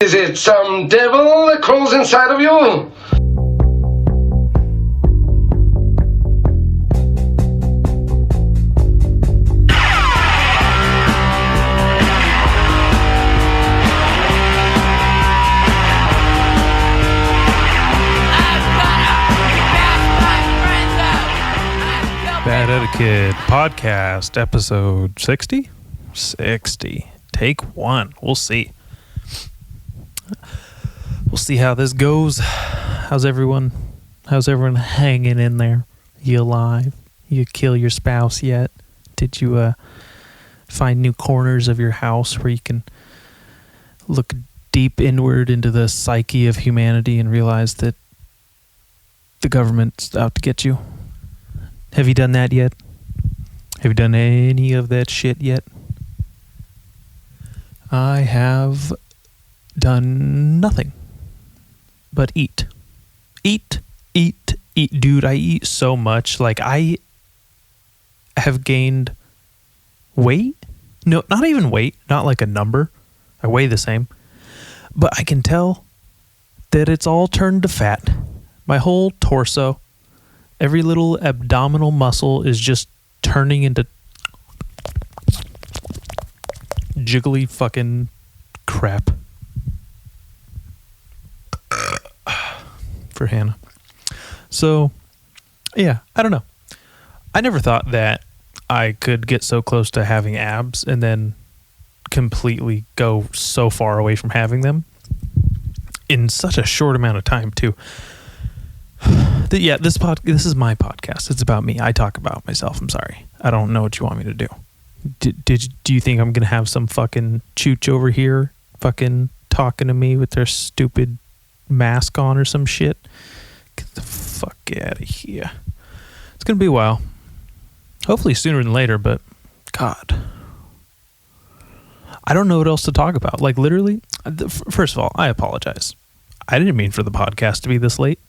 Is it some devil that crawls inside of you? Bad Etiquette Podcast, episode 60? 60. Take one. We'll see. We'll see how this goes. How's everyone hanging in there? You alive? You kill your spouse yet? Did you find new corners of your house where you can look deep inward into the psyche of humanity and realize that the government's out to get you? Have you done that yet? Have you done any of that shit yet? I have done nothing but eat. Eat. Dude, I eat so much. Like, I have gained weight. No, not even weight. Not like a number. I weigh the same. But I can tell that it's all turned to fat. My whole torso, every little abdominal muscle is just turning into jiggly fucking crap. For Hannah. So, yeah, I don't know. I never thought that I could get so close to having abs and then completely go so far away from having them in such a short amount of time, too. Yeah, this is my podcast. It's about me. I talk about myself. I'm sorry. I don't know what you want me to do. Do you think I'm gonna have some fucking chooch over here fucking talking to me with their stupid mask on or some shit? Get the fuck out of here. It's gonna be a while. Hopefully sooner than later, but God, I don't know what else to talk about. Like, literally, first of all, I apologize. I didn't mean for the podcast to be this late.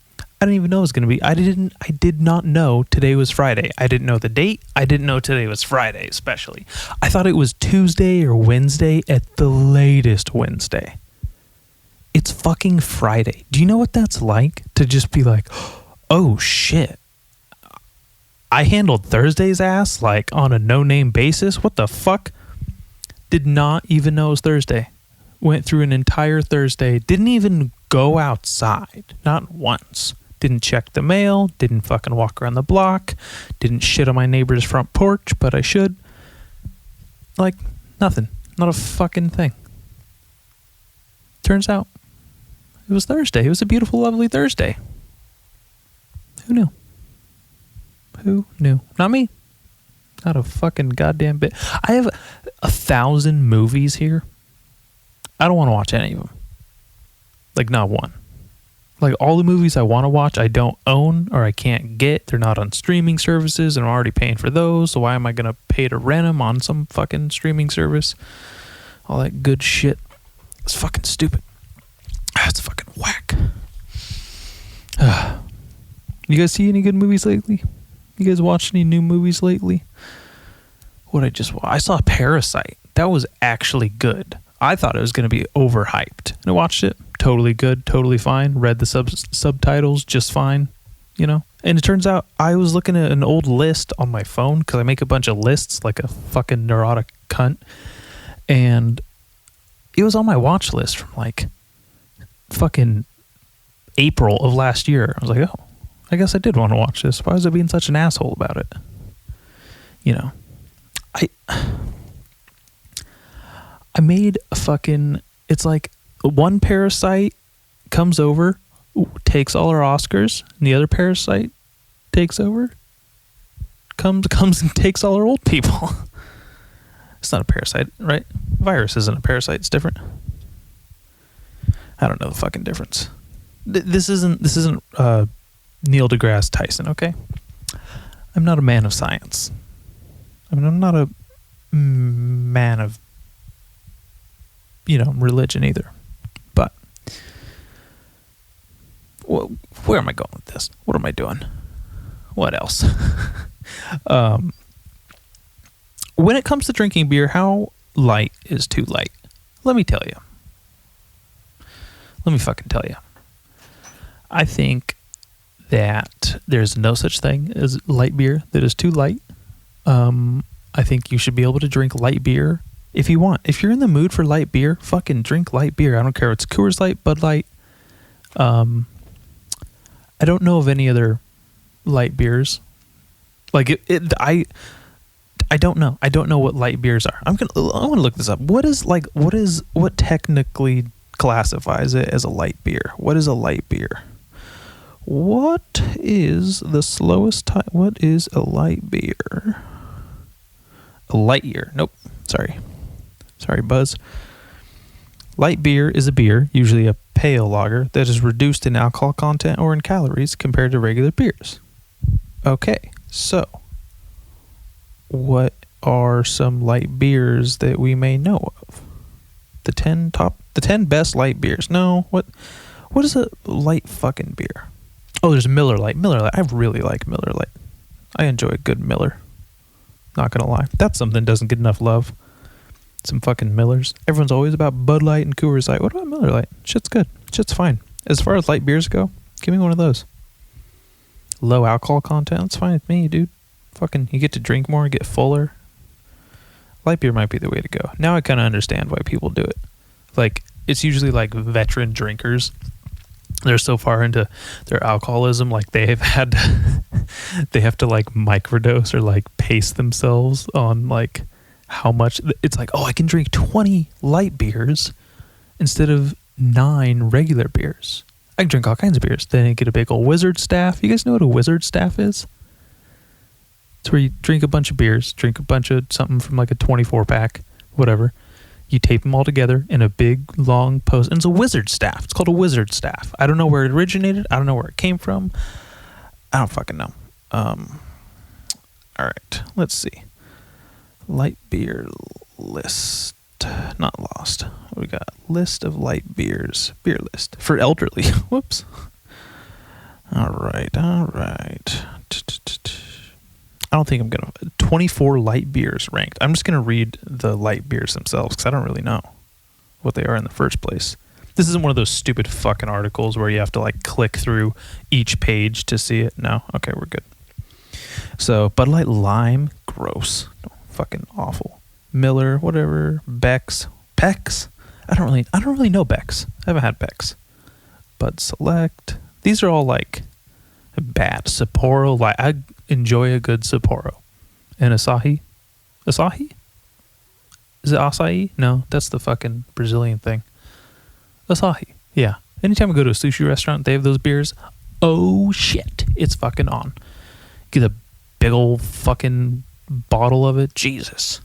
I didn't even know it was going to be. I did not know today was Friday. I didn't know the date. I didn't know today was Friday, especially. I thought it was Tuesday or Wednesday, at the latest Wednesday. It's fucking Friday. Do you know what that's like? To just be like, oh shit. I handled Thursday's ass like on a no-name basis. What the fuck? Did not even know it was Thursday. Went through an entire Thursday. Didn't even go outside. Not once. Didn't check the mail, didn't fucking walk around the block, didn't shit on my neighbor's front porch, but I should. Like, nothing. Not a fucking thing. Turns out, it was Thursday. It was a beautiful, lovely Thursday. Who knew? Who knew? Not me. Not a fucking goddamn bit. I have 1,000 movies here. I don't want to watch any of them. Like, not one. Like, all the movies I want to watch, I don't own or I can't get. They're not on streaming services, and I'm already paying for those, so why am I going to pay to rent them on some fucking streaming service? All that good shit. It's fucking stupid. It's fucking whack. You guys see any good movies lately? You guys watch any new movies lately? What I just watched? I saw Parasite. That was actually good. I thought it was going to be overhyped. And I watched it. Totally good. Totally fine. Read the subtitles just fine. You know? And it turns out I was looking at an old list on my phone because I make a bunch of lists like a fucking neurotic cunt. And it was on my watch list from like fucking April of last year. I was like, oh, I guess I did want to watch this. Why was I being such an asshole about it? You know? I made a fucking, it's like one Parasite comes over, takes all our Oscars, and the other Parasite takes over, comes and takes all our old people. It's not a parasite, right? Virus isn't a parasite, it's different. I don't know the fucking difference. This isn't Neil deGrasse Tyson, okay? I'm not a man of science. I mean, I'm not a man of, religion either. But where am I going with this? What am I doing? What else? When it comes to drinking beer, how light is too light? Let me tell you. let me fucking tell you. I think that there's no such thing as light beer that is too light. I think you should be able to drink light beer if you want. If you're in the mood for light beer, fucking drink light beer. I don't care if it's Coors Light, Bud Light. I don't know of any other light beers. Like I don't know. I don't know what light beers are. I want to look this up. What technically classifies it as a light beer? What is a light beer? What is the slowest time? What is a light beer? A light year. Nope. Sorry, Buzz. Light beer is a beer, usually a pale lager, that is reduced in alcohol content or in calories compared to regular beers. Okay, so what are some light beers that we may know of? The 10 best light beers. No, what is a light fucking beer? Oh, there's Miller Lite. I really like Miller Lite. I enjoy a good Miller. Not gonna lie. That's something that doesn't get enough love. Some fucking Millers. Everyone's always about Bud Light and Coors Light. What about Miller Lite? Shit's good. Shit's fine. As far as light beers go, give me one of those. Low alcohol content. That's fine with me, dude. Fucking, you get to drink more, get fuller. Light beer might be the way to go. Now I kind of understand why people do it. Like, it's usually like veteran drinkers. They're so far into their alcoholism, like they have to like microdose or like pace themselves on like how much. It's like, oh, I can drink 20 light beers instead of 9 regular beers. I can drink all kinds of beers. Then you get a big old wizard staff. You guys know what a wizard staff is? It's where you drink a bunch of beers, drink a bunch of something from like a 24 pack, whatever. You tape them all together in a big, long post. And it's a wizard staff. It's called a wizard staff. I don't know where it originated. I don't know where it came from. I don't fucking know. All right. Let's see. Light beer list. Not lost. What we got? List of light beers. Beer list. For elderly. Whoops. All right. I don't think I'm going to... 24 light beers ranked. I'm just going to read the light beers themselves because I don't really know what they are in the first place. This isn't one of those stupid fucking articles where you have to like click through each page to see it. No? Okay, we're good. So, Bud Light Lime, gross. Fucking awful. Miller, whatever. Beck's. Peck's? I don't really know Beck's. I haven't had Beck's. Bud Select. These are all like bad. Sapporo, like I enjoy a good Sapporo. And Asahi? Is it acai? No, that's the fucking Brazilian thing. Asahi. Yeah. Anytime I go to a sushi restaurant, they have those beers. Oh shit. It's fucking on. Get a big old fucking bottle of it. Jesus.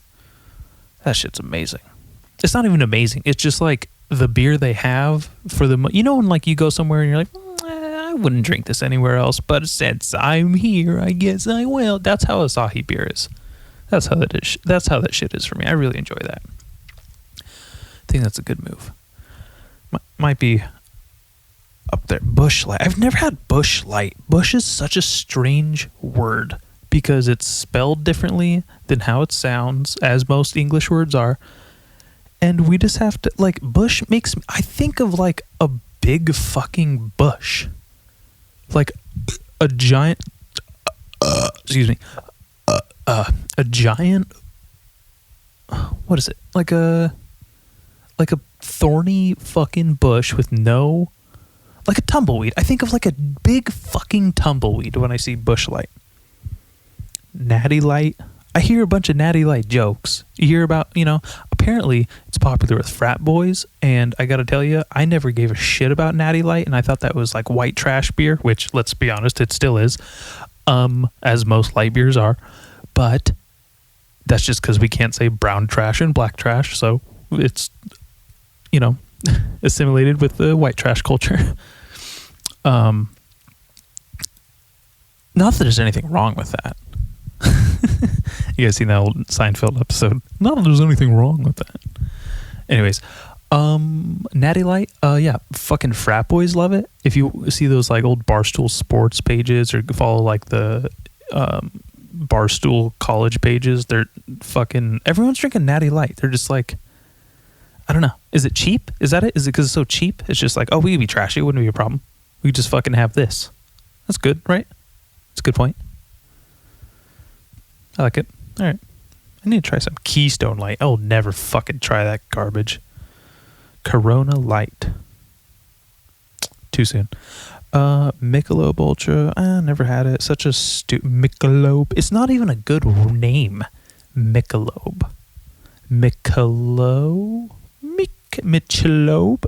That shit's amazing. It's not even amazing. It's just like the beer they have for the... You know when like you go somewhere and you're like, I wouldn't drink this anywhere else, but since I'm here, I guess I will. That's how Asahi beer is. That's how that is. That's how that shit is for me. I really enjoy that. I think that's a good move. Might be up there. Busch Light. I've never had Busch Light. Busch is such a strange word because it's spelled differently than how it sounds, as most English words are. And we just have to, like, Busch makes me, I think of like a big fucking bush. Like a giant, a giant, what is it? Like a thorny fucking bush with no, like a tumbleweed. I think of like a big fucking tumbleweed when I see Busch Light. Natty Light. I hear a bunch of Natty Light jokes. You hear about, apparently it's popular with frat boys, and I gotta tell you, I never gave a shit about Natty Light, and I thought that was like white trash beer, which, let's be honest, it still is, as most light beers are, but that's just because we can't say brown trash and black trash, so it's, assimilated with the white trash culture. Not that there's anything wrong with that. You guys seen that old Seinfeld episode? Not that there's anything wrong with that. Anyways, Natty Light, yeah, fucking frat boys love it. If you see those like old Barstool Sports pages or follow like the Barstool college pages, they're fucking, everyone's drinking Natty Light. They're just like, I don't know. Is it cheap? Is that it? Is it because it's so cheap? It's just like, oh, we could be trashy. It wouldn't be a problem. We could just fucking have this. That's good, right? That's a good point. I like it. All right. I need to try some Keystone Light. I'll never fucking try that garbage. Corona Light. Too soon. Michelob Ultra. I never had it. Such a Michelob. It's not even a good name. Michelob. Michelob. Michelob.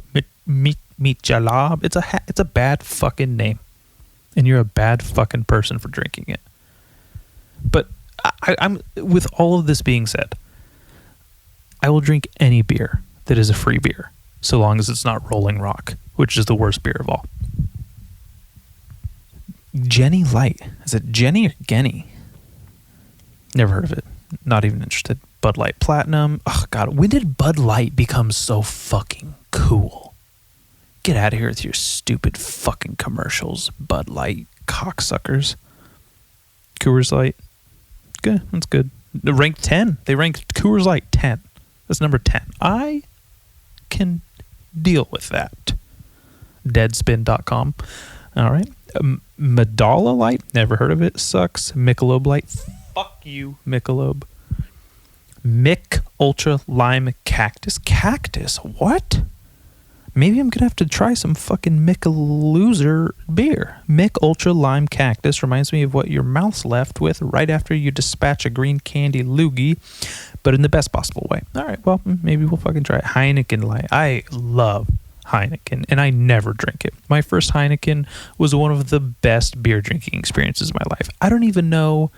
It's a bad fucking name, and you're a bad fucking person for drinking it. But I'm with all of this being said, I will drink any beer that is a free beer, so long as it's not Rolling Rock, which is the worst beer of all. Jenny Light. Is it Jenny or Genny? Never heard of it. Not even interested. Bud Light Platinum. Oh, God. When did Bud Light become so fucking cool? Get out of here with your stupid fucking commercials, Bud Light cocksuckers. Coors Light. Good. That's good. Ranked 10. They ranked Coors Light 10. That's number 10. I can deal with that. Deadspin.com. All right. Medalla Light. Never heard of it. Sucks. Michelob Light. Fuck you, Michelob. Mick Ultra Lime Cactus. Cactus? What? Maybe I'm going to have to try some fucking Mick Loser beer. Mick Ultra Lime Cactus reminds me of what your mouth's left with right after you dispatch a green candy loogie, but in the best possible way. All right, well, maybe we'll fucking try it. Heineken Light. I love Heineken, and I never drink it. My first Heineken was one of the best beer drinking experiences of my life. I don't even know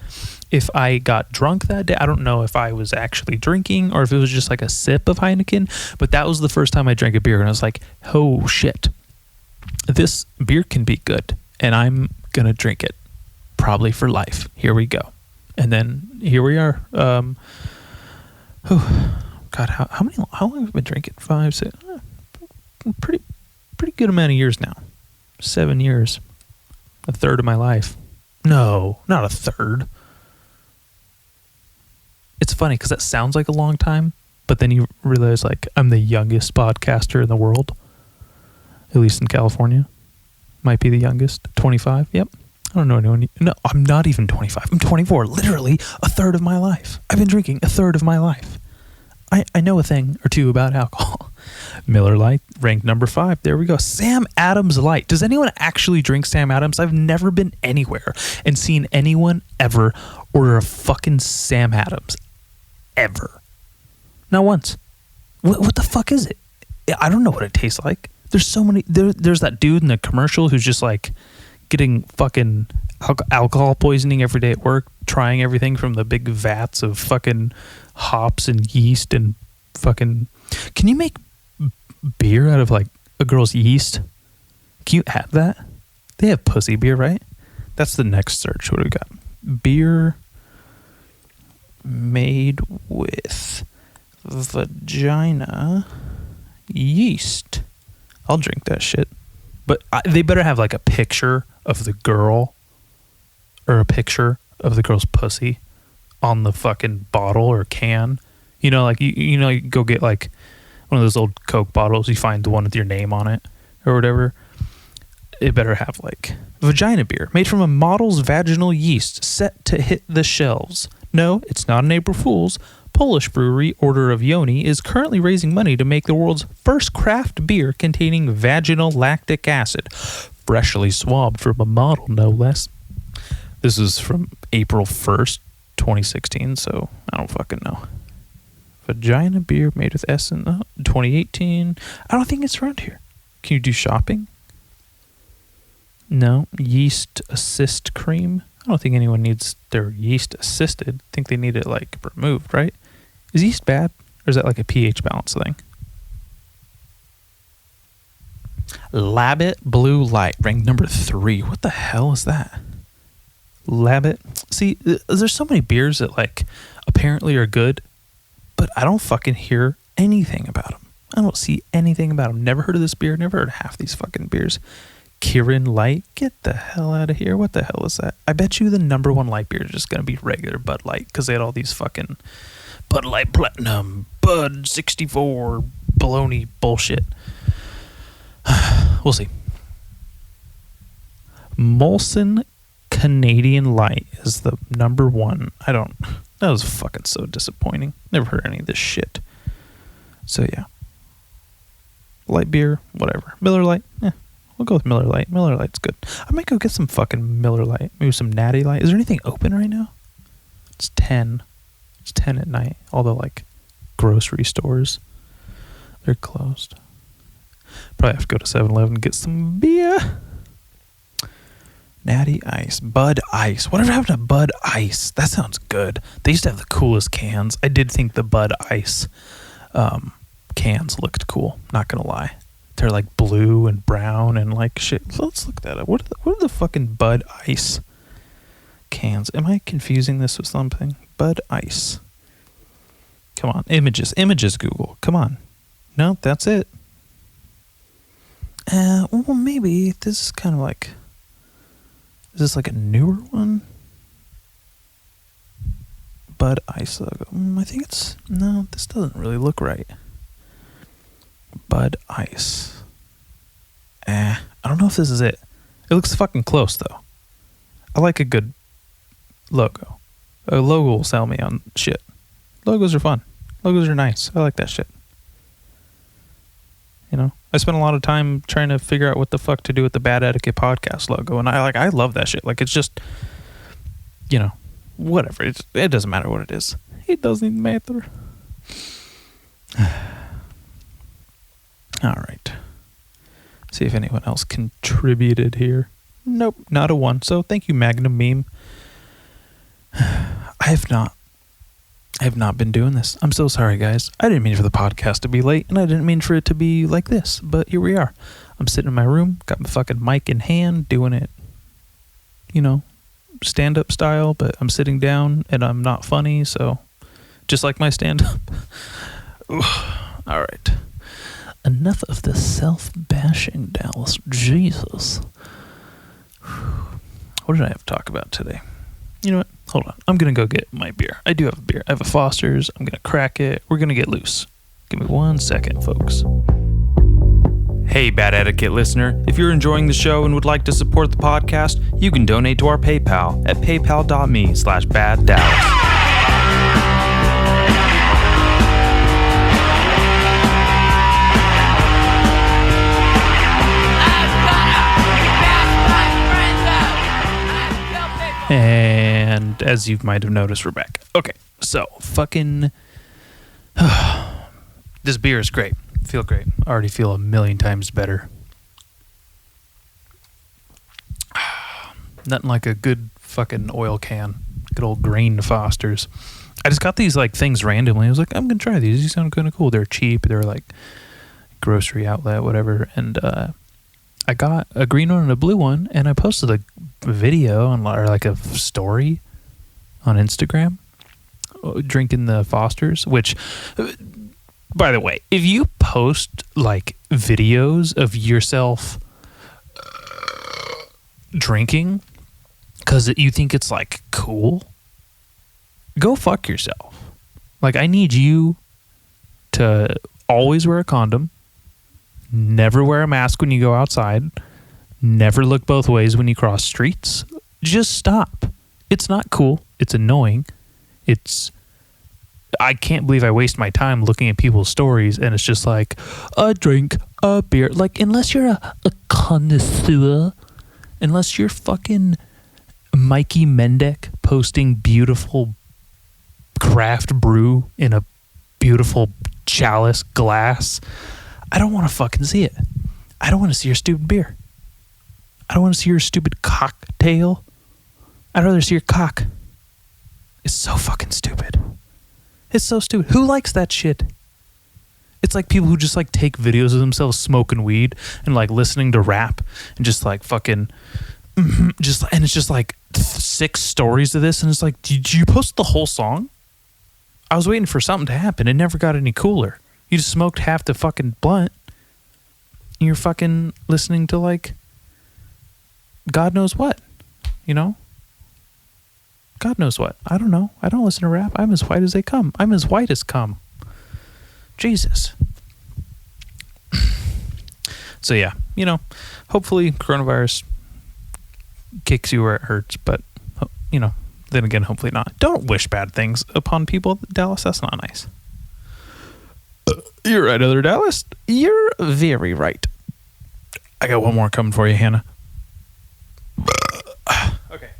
if I got drunk that day. I don't know if I was actually drinking or if it was just like a sip of Heineken, but that was the first time I drank a beer, and I was like, oh shit, this beer can be good, and I'm gonna drink it probably for life. Here we go. And then here we are. God, how long have I been drinking? 5, 6, pretty good amount of years now. 7 years. A third of my life. No, not a third. It's funny because that sounds like a long time, but then you realize, like, I'm the youngest podcaster in the world, at least in California. Might be the youngest. 25. Yep. I don't know anyone. No, I'm not even 25. I'm 24. Literally a third of my life. I've been drinking a third of my life. I know a thing or two about alcohol. Miller Lite, ranked number 5. There we go. Sam Adams Light. Does anyone actually drink Sam Adams? I've never been anywhere and seen anyone ever order a fucking Sam Adams. Ever. Not once. What the fuck is it? I don't know what it tastes like. There's so many. There's that dude in the commercial who's just like getting fucking alcohol poisoning every day at work, trying everything from the big vats of fucking hops and yeast and fucking. Can you make beer out of like a girl's yeast? Can you add that? They have pussy beer, right? That's the next search. What do we got? Beer made with vagina yeast. I'll drink that shit. But they better have like a picture of the girl or a picture of the girl's pussy on the fucking bottle or can. You know, like you know, you go get like one of those old Coke bottles, you find the one with your name on it or whatever. It better have like vagina beer made from a model's vaginal yeast set to hit the shelves. No, it's not an April Fool's. Polish brewery Order of Yoni is currently raising money to make the world's first craft beer containing vaginal lactic acid, freshly swabbed from a model, no less. This is from April 1st, 2016, so I don't fucking know. Vagina beer made with essence, 2018. I don't think it's around here. Can you do shopping? No. Yeast assist cream. I don't think anyone needs their yeast assisted. I think they need it like removed, right? Is yeast bad? Or is that like a pH balance thing? Labatt Blue Light, ranked number 3. What the hell is that? Labatt. See, there's so many beers that like apparently are good, but I don't fucking hear anything about them. I don't see anything about them. Never heard of this beer. Never heard of half these fucking beers. Kirin Light. Get the hell out of here. What the hell is that? I bet you the number 1 light beer is just going to be regular Bud Light because they had all these fucking Bud Light Platinum, Bud 64, baloney bullshit. We'll see. Molson Canadian Light is the number one. That was fucking so disappointing. Never heard any of this shit. So yeah. Light beer, whatever. Miller Lite, we'll go with Miller Lite. Miller Lite's good. I might go get some fucking Miller Lite. Maybe some Natty Light. Is there anything open right now? It's 10. It's 10 at night. All the like grocery stores, they're closed. Probably have to go to 7-Eleven and get some beer. Natty Ice. Bud Ice. Whatever happened to Bud Ice? That sounds good. They used to have the coolest cans. I did think the Bud Ice cans looked cool. Not gonna lie. They're like blue and brown and like shit. Let's look that up. What are the fucking Bud Ice cans? Am I confusing this with something? Bud Ice. Come on. Images, Google. Come on. No, that's it. Well, maybe this is kind of like... Is this like a newer one? Bud Ice logo. I think it's... No, this doesn't really look right. Bud Ice. I don't know if this is it. It looks fucking close, though. I like a good logo. A logo will sell me on shit. Logos are fun. Logos are nice. I like that shit. You know? I spent a lot of time trying to figure out what the fuck to do with the Bad Etiquette podcast logo, and I love that shit. Like, it's just, you know, whatever. It doesn't matter what it is. It doesn't matter. All right. See if anyone else contributed here. Nope, not a one. So thank you, Magnum Meme. I have not been doing this. I'm so sorry, guys. I didn't mean for the podcast to be late, and I didn't mean for it to be like this, but here we are. I'm sitting in my room, got my fucking mic in hand, doing it, you know, stand-up style, but I'm sitting down, and I'm not funny, so just like my stand-up. All right. Enough of the self-bashing, Dallas. Jesus. What did I have to talk about today? You know what? Hold on. I'm going to go get my beer. I do have a beer. I have a Foster's. I'm going to crack it. We're going to get loose. Give me 1 second, folks. Hey, Bad Etiquette listener. If you're enjoying the show and would like to support the podcast, you can donate to our PayPal at paypal.me/baddallas. And as you might have noticed, we're back. Okay, so fucking... this beer is great. Feel great. I already feel a million times better. Nothing like a good fucking oil can. Good old grain Foster's. I just got these like things randomly. I was like, I'm going to try these. These sound kind of cool. They're cheap. They're like grocery outlet, whatever. And I got a green one and a blue one, and I posted a video on, or like a story on Instagram drinking the Foster's, which, by the way, if you post like videos of yourself drinking because you think it's like cool, go fuck yourself. Like, I need you to always wear a condom, never wear a mask when you go outside, never look both ways when you cross streets. Just stop. It's not cool. It's annoying. I can't believe I waste my time looking at people's stories and it's just like, a drink, a beer. Like, unless you're a connoisseur, unless you're fucking Mikey Mendek posting beautiful craft brew in a beautiful chalice glass, I don't want to fucking see it. I don't want to see your stupid beer. I don't want to see your stupid cocktail. I'd rather see your cock. It's so fucking stupid. It's so stupid. Who likes that shit? It's like people who just like take videos of themselves smoking weed and like listening to rap and just like fucking and it's just like 6 stories of this and it's like, did you post the whole song? I was waiting for something to happen. It never got any cooler. You just smoked half the fucking blunt and you're fucking listening to like God knows what, you know? God knows what. I don't know. I don't listen to rap. I'm as white as they come. I'm as white as cum. Jesus. So yeah, hopefully coronavirus kicks you where it hurts, but then again, hopefully not. Don't wish bad things upon people, Dallas. That's not nice. You're right, other Dallas. You're very right. I got one more coming for you, Hannah. Okay.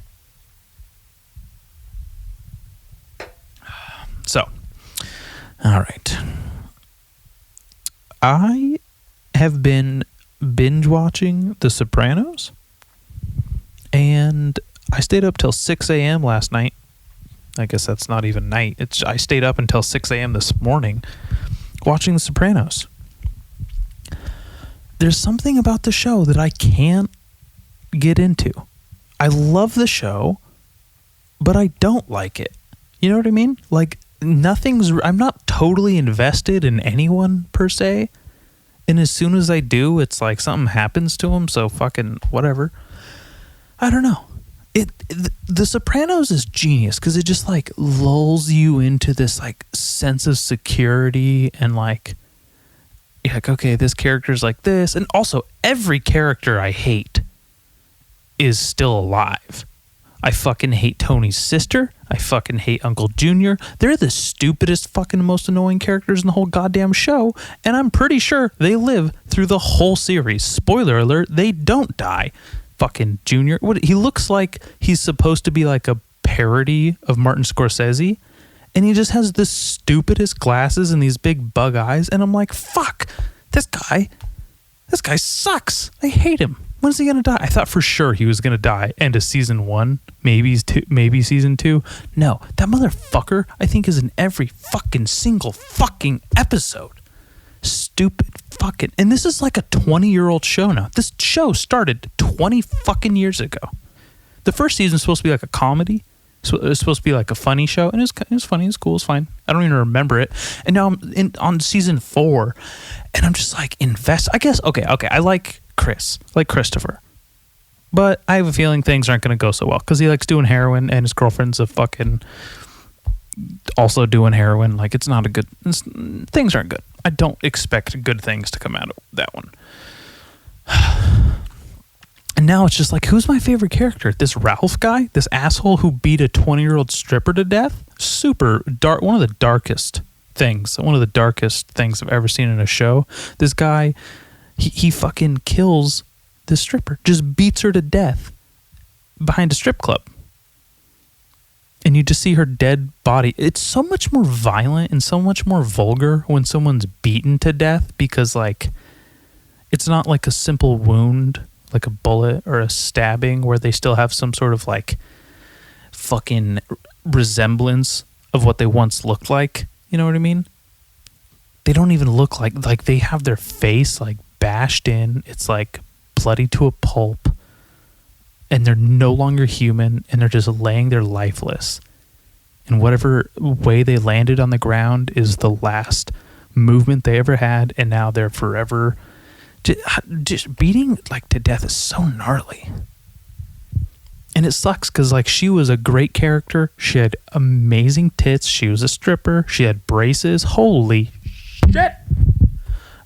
So, all right. I have been binge watching The Sopranos, and I stayed up till 6 a.m. last night. I guess that's not even night. I stayed up until 6 a.m. this morning watching The Sopranos. There's something about the show that I can't get into. I love the show, but I don't like it. You know what I mean? Like, I'm not totally invested in anyone per se. And as soon as I do, it's like something happens to them, so fucking whatever. I don't know. The Sopranos is genius because it just like lulls you into this like sense of security and like you're like, okay, this character's like this. And also every character I hate is still alive. I fucking hate Tony's sister. I fucking hate Uncle Junior. They're the stupidest fucking most annoying characters in the whole goddamn show. And I'm pretty sure they live through the whole series. Spoiler alert, they don't die. Fucking Junior. He looks like he's supposed to be like a parody of Martin Scorsese. And he just has the stupidest glasses and these big bug eyes. And I'm like, fuck, this guy sucks. I hate him. When's he going to die? I thought for sure he was going to die. End of season 1, maybe season 2. No, that motherfucker I think is in every fucking single fucking episode. Stupid fucking. And this is like a 20-year-old show now. This show started 20 fucking years ago. The first season was supposed to be like a comedy. So it was supposed to be like a funny show, and it was funny, it was cool, it was fine. I don't even remember it. And now I'm on season 4, and I'm just like I guess okay, I like Christopher, but I have a feeling things aren't going to go so well because he likes doing heroin, and his girlfriend's a fucking also doing heroin. Like things aren't good. I don't expect good things to come out of that one. And now it's just like, who's my favorite character? This Ralph guy? This asshole who beat a 20-year-old stripper to death? Super dark. One of the darkest things I've ever seen in a show. This guy, he fucking kills the stripper. Just beats her to death behind a strip club. And you just see her dead body. It's so much more violent and so much more vulgar when someone's beaten to death because, like, it's not like a simple wound, like a bullet or a stabbing where they still have some sort of like fucking resemblance of what they once looked like. You know what I mean? They don't even look like they have their face like bashed in. It's like bloody to a pulp, and they're no longer human, and they're just laying there lifeless. And whatever way they landed on the ground is the last movement they ever had, and now they're forever. Just beating like to death is so gnarly, and it sucks because like she was a great character. She had amazing tits. She was a stripper. She had braces. Holy shit!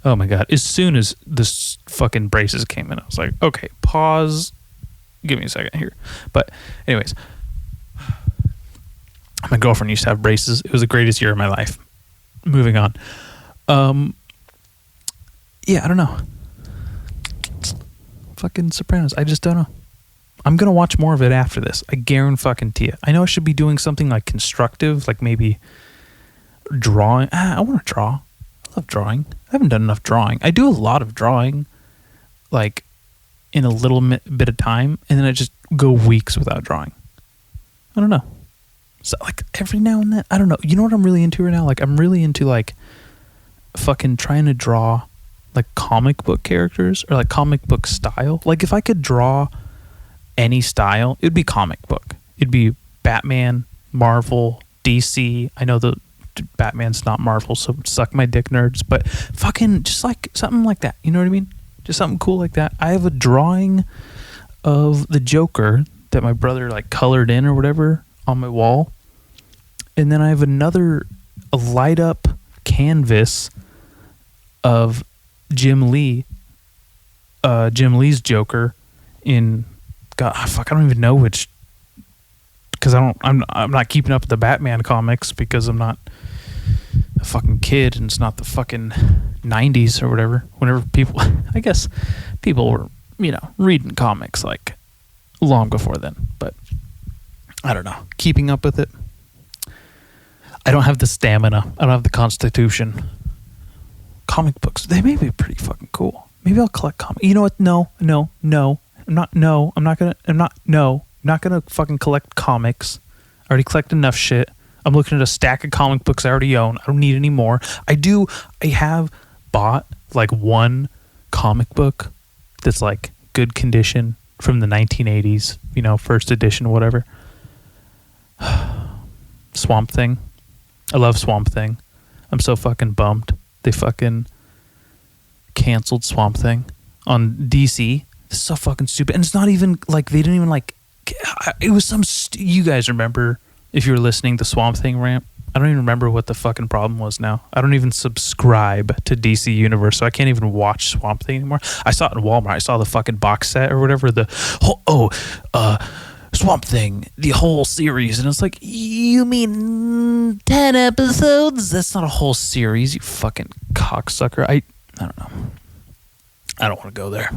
Oh my god! As soon as this fucking braces came in, I was like, okay, pause. Give me a second here. But anyways, my girlfriend used to have braces. It was the greatest year of my life. Moving on. Yeah, I don't know. Fucking Sopranos. I just don't know. I'm going to watch more of it after this. I guarantee you. I know I should be doing something like constructive, like maybe drawing. I want to draw. I love drawing. I haven't done enough drawing. I do a lot of drawing, like in a little bit of time, and then I just go weeks without drawing. I don't know. So like every now and then, I don't know. You know what I'm really into right now? Like I'm really into like fucking trying to draw like comic book characters or like comic book style. Like if I could draw any style, it'd be comic book. It'd be Batman, Marvel, DC. I know the Batman's not Marvel, so suck my dick, nerds, but fucking just like something like that. You know what I mean? Just something cool like that. I have a drawing of the Joker that my brother like colored in or whatever on my wall. And then I have a light up canvas of Jim Lee Jim Lee's Joker in God, fuck, I don't even know which, because I'm not keeping up with the Batman comics because I'm not a fucking kid and it's not the fucking 90s or whatever. Whenever people, I guess people were, reading comics like long before then, but I don't know, keeping up with it. I don't have the stamina. I don't have the constitution. Comic books, they may be pretty fucking cool. Maybe I'll collect comics. You know what? No. I'm not gonna fucking collect comics. I already collect enough shit. I'm looking at a stack of comic books I already own. I don't need any more. I have bought like one comic book that's like good condition from the 1980s, first edition, whatever. Swamp Thing. I love Swamp Thing. I'm so fucking bummed. They fucking canceled Swamp Thing on DC. It's so fucking stupid. And it's not even like, they didn't even like, it was some, you guys remember, if you were listening, the Swamp Thing rant? I don't even remember what the fucking problem was now. I don't even subscribe to DC Universe, so I can't even watch Swamp Thing anymore. I saw it in Walmart. I saw the fucking box set or whatever, Swamp Thing, the whole series. And it's like, you mean 10 episodes? That's not a whole series, you fucking cocksucker. I don't know. I don't want to go there.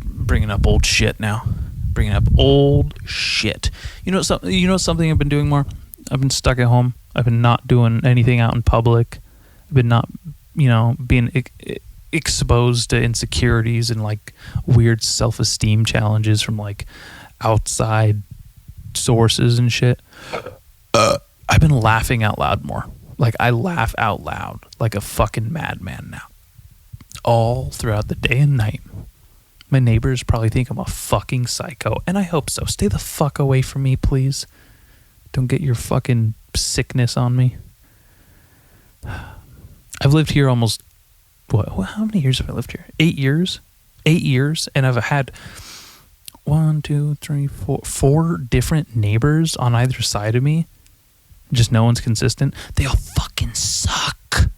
Bringing up old shit now. Bringing up old shit. You know something I've been doing more? I've been stuck at home. I've been not doing anything out in public. I've been not, being exposed to insecurities and like weird self-esteem challenges from like outside sources and shit. I've been laughing out loud more. Like I laugh out loud like a fucking madman now. All throughout the day and night. My neighbors probably think I'm a fucking psycho, and I hope so. Stay the fuck away from me, please. Don't get your fucking sickness on me. I've lived here almost, how many years have I lived here? 8 years? 8 years, and I've had 4 different neighbors on either side of me. Just no one's consistent. They all fucking suck.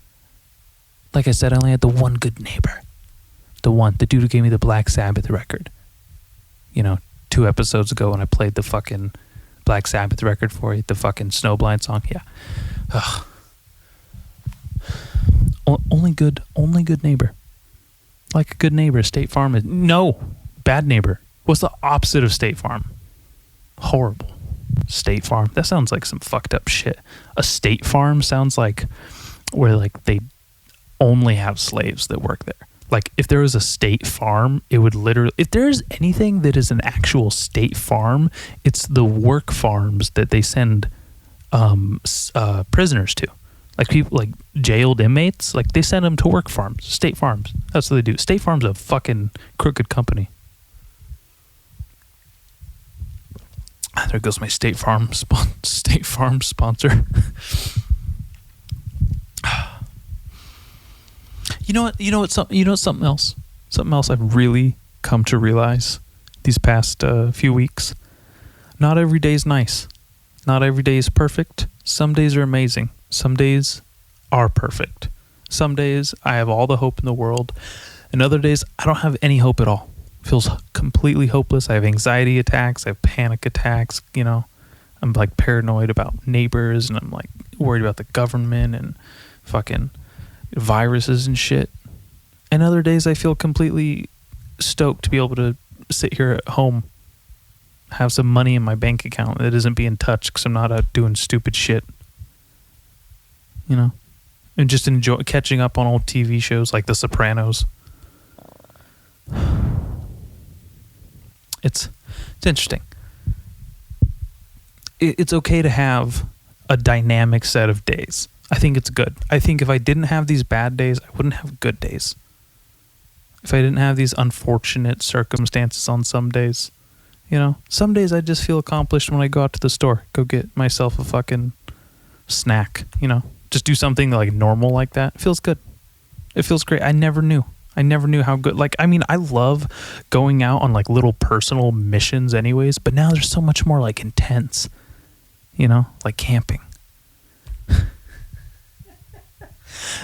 Like I said, I only had the one good neighbor. The dude who gave me the Black Sabbath record. 2 episodes ago when I played the fucking Black Sabbath record for you, the fucking Snowblind song. Yeah. Ugh. Only good neighbor. Like a good neighbor, State Farm is. No, bad neighbor. What's the opposite of State Farm? Horrible. State Farm. That sounds like some fucked up shit. A State Farm sounds like where like they only have slaves that work there. Like if there was a State Farm, it would literally, if there's anything that is an actual State Farm, it's the work farms that they send prisoners to. Like people, like jailed inmates, like they send them to work farms, State Farms. That's what they do. State Farm's a fucking crooked company. There goes my State Farm sponsor. You know what? Something else. Something else I've really come to realize these past few weeks. Not every day is nice. Not every day is perfect. Some days are amazing. Some days are perfect. Some days I have all the hope in the world, and other days I don't have any hope at all. Feels completely hopeless. I have anxiety attacks. I have panic attacks. I'm like paranoid about neighbors, and I'm like worried about the government and fucking viruses and shit. And other days I feel completely stoked to be able to sit here at home, have some money in my bank account that isn't being touched because I'm not out doing stupid shit, and just enjoy catching up on old TV shows like The Sopranos. It's interesting. It's okay to have a dynamic set of days. I think it's good. I think if I didn't have these bad days, I wouldn't have good days. If I didn't have these unfortunate circumstances on some days, some days I just feel accomplished when I go out to the store, go get myself a fucking snack, just do something like normal like that. It feels good. It feels great. I never knew how good, I love going out on like little personal missions anyways, but now there's so much more like intense, like camping.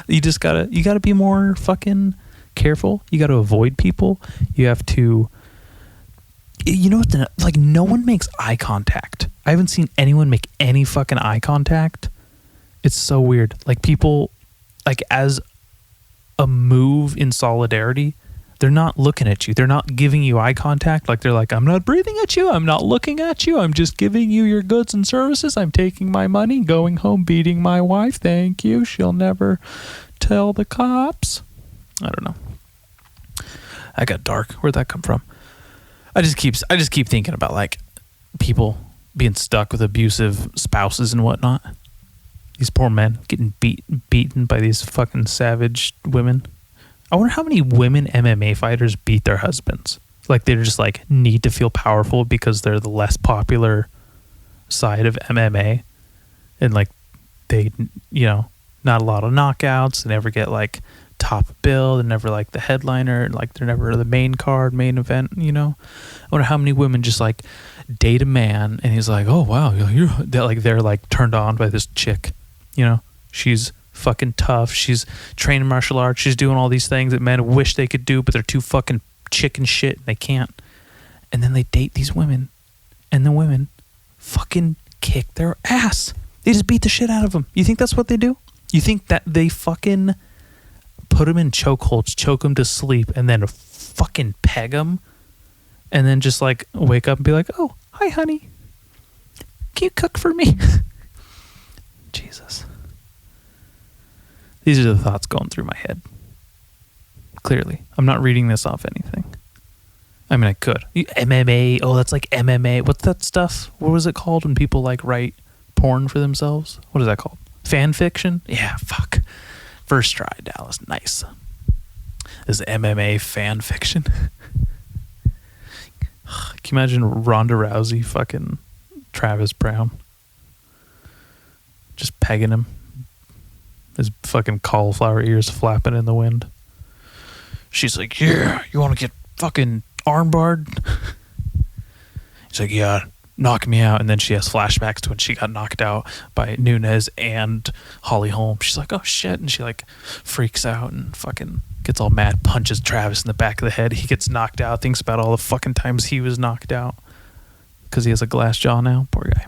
You gotta be more fucking careful. You got to avoid people. You have to, you know what, like no one makes eye contact. I haven't seen anyone make any fucking eye contact. It's so weird. Like people, like as a move in solidarity, they're not looking at you. They're not giving you eye contact. Like they're like, I'm not breathing at you. I'm not looking at you. I'm just giving you your goods and services. I'm taking my money, going home, beating my wife. Thank you. She'll never tell the cops. I don't know. I got dark. Where'd that come from? I just keep thinking about like people being stuck with abusive spouses and whatnot. These poor men getting beaten by these fucking savage women. I wonder how many women MMA fighters beat their husbands. Like they're just like need to feel powerful because they're the less popular side of MMA. And like they, you know, not a lot of knockouts. They never get like top bill. They're never like the headliner. Like they're never the main card, main event, you know. I wonder how many women just like date a man and he's like, oh wow, they're like turned on by this chick, you know. She's fucking tough. She's training martial arts. She's doing all these things that men wish they could do, but they're too fucking chicken shit and they can't. And then they date these women and the women fucking kick their ass. They just beat the shit out of them. You think that's what they do? You think that they fucking put them in chokeholds, choke them to sleep, and then fucking peg them, and then just like wake up and be like, oh, hi honey, can you cook for me? Jesus. These are the thoughts going through my head. Clearly. I'm not reading this off anything. I mean, I could. MMA. Oh, that's like MMA. What's that stuff? What was it called when people like write porn for themselves? What is that called? Fan fiction? Yeah, fuck. First try, Dallas. Nice. This is MMA fan fiction. Can you imagine Ronda Rousey fucking Travis Brown? Just pegging him. His fucking cauliflower ears flapping in the wind. She's like, yeah, you want to get fucking armbarred? He's like, yeah, knock me out. And then she has flashbacks to when she got knocked out by Nunes and Holly Holm. She's like, oh shit. And she like freaks out and fucking gets all mad, punches Travis in the back of the head. He gets knocked out, thinks about all the fucking times he was knocked out because he has a glass jaw now. Poor guy.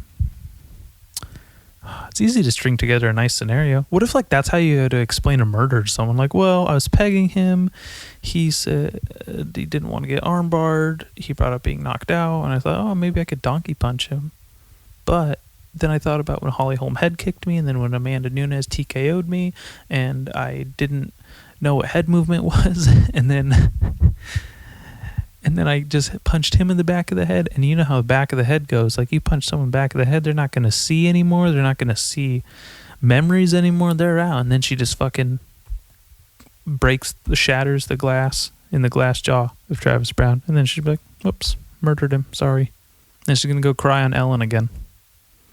It's easy to string together a nice scenario. What if like that's how you had to explain a murder to someone? Like, well, I was pegging him. He said he didn't want to get armbarred. He brought up being knocked out, and I thought, oh, maybe I could donkey punch him. But then I thought about when Holly Holm head kicked me, and then when Amanda Nunes TKO'd me, and I didn't know what head movement was, and then I just punched him in the back of the head. And you know how the back of the head goes. Like, you punch someone back of the head, they're not going to see anymore. They're not going to see memories anymore. They're out. And then she just fucking shatters the glass in the glass jaw of Travis Brown. And then she'd be like, whoops, murdered him. Sorry. And she's going to go cry on Ellen again.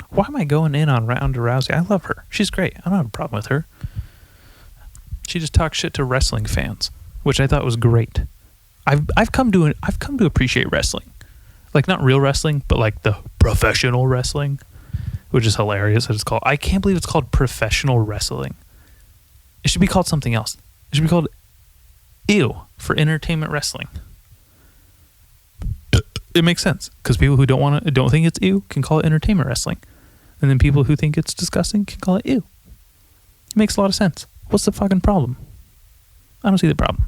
Why am I going in on Ronda Rousey? I love her. She's great. I don't have a problem with her. She just talks shit to wrestling fans, which I thought was great. I've come to appreciate wrestling, like not real wrestling, but like the professional wrestling, which is hilarious that it's called. I can't believe it's called professional wrestling. It should be called something else. It should be called EW for entertainment wrestling. It makes sense because people who don't think it's EW can call it entertainment wrestling, and then people who think it's disgusting can call it EW. It makes a lot of sense. What's the fucking problem? I don't see the problem.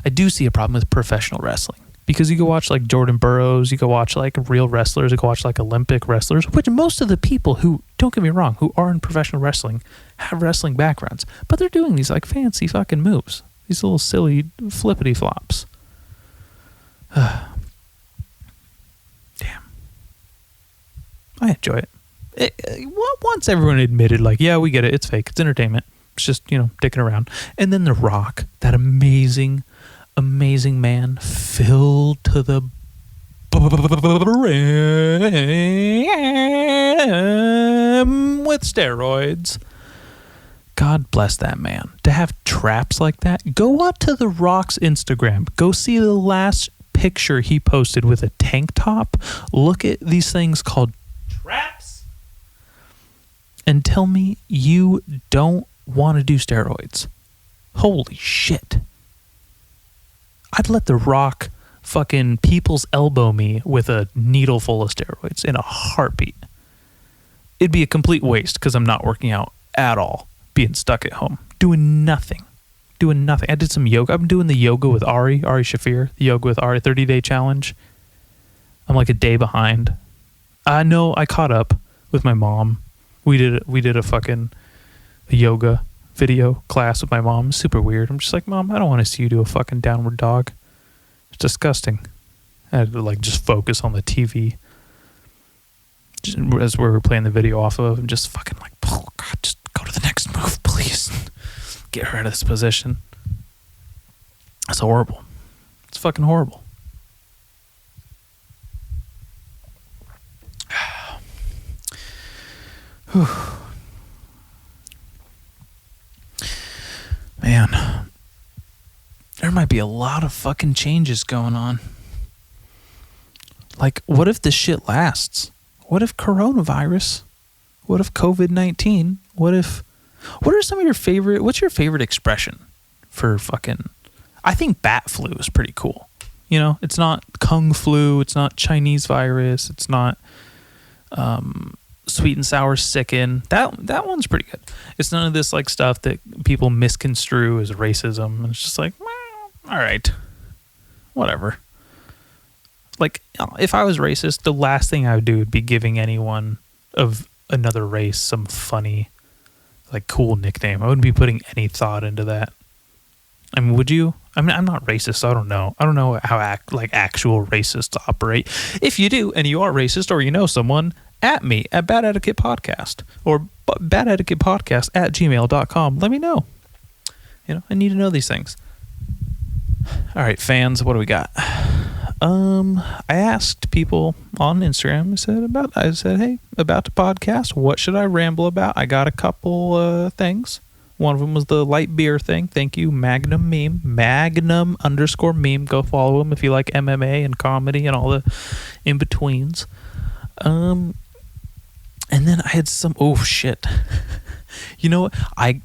I do see a problem with professional wrestling because you go watch like Jordan Burroughs, you go watch like real wrestlers, you go watch like Olympic wrestlers, which most of the people who, don't get me wrong, who are in professional wrestling have wrestling backgrounds, but they're doing these like fancy fucking moves, these little silly flippity flops. Damn. I enjoy it. Once everyone admitted like, yeah, we get it, it's fake, it's entertainment, it's just, dicking around. And then The Rock, that amazing man, filled to the brim with steroids. God bless that man. To have traps like that, go up to The Rock's Instagram. Go see the last picture he posted with a tank top. Look at these things called traps and tell me you don't want to do steroids. Holy shit. I'd let The Rock fucking people's elbow me with a needle full of steroids in a heartbeat. It'd be a complete waste because I'm not working out at all, being stuck at home, doing nothing. I did some yoga. I'm doing the yoga with Ari Shafir, the yoga with Ari 30-day challenge. I'm like a day behind. I know I caught up with my mom. We did a fucking yoga video class with my mom. Super weird. I'm just like, Mom, I don't want to see you do a fucking downward dog. It's disgusting. I had to like just focus on the TV as we were playing the video off of, and just fucking like, oh God, just go to the next move, please. Get her out of this position. That's horrible. It's fucking horrible. Man, there might be a lot of fucking changes going on. Like, what if this shit lasts? What if coronavirus? What if COVID-19? What are some of your favorite, what's your favorite expression for fucking, I think bat flu is pretty cool. You know, it's not kung flu, it's not Chinese virus, it's not sweet and sour sicken. That one's pretty good. It's none of this like stuff that people misconstrue as racism. It's just like, well, all right, whatever. Like, if I was racist, the last thing I would do would be giving anyone of another race some funny, like, cool nickname. I wouldn't be putting any thought into that. I mean, would you? I mean, I'm not racist, so I don't know. I don't know how actual racists operate. If you do, and you are racist, or you know someone, at me at Bad Etiquette Podcast or badetiquettepodcast@gmail.com. Let me know. You know, I need to know these things. All right, fans, what do we got? I asked people on Instagram. I said, hey, about the podcast, what should I ramble about? I got a couple things. One of them was the light beer thing. Thank you, Magnum _meme. Go follow him if you like MMA and comedy and all the in-betweens. And then I had some, oh shit. You know what? I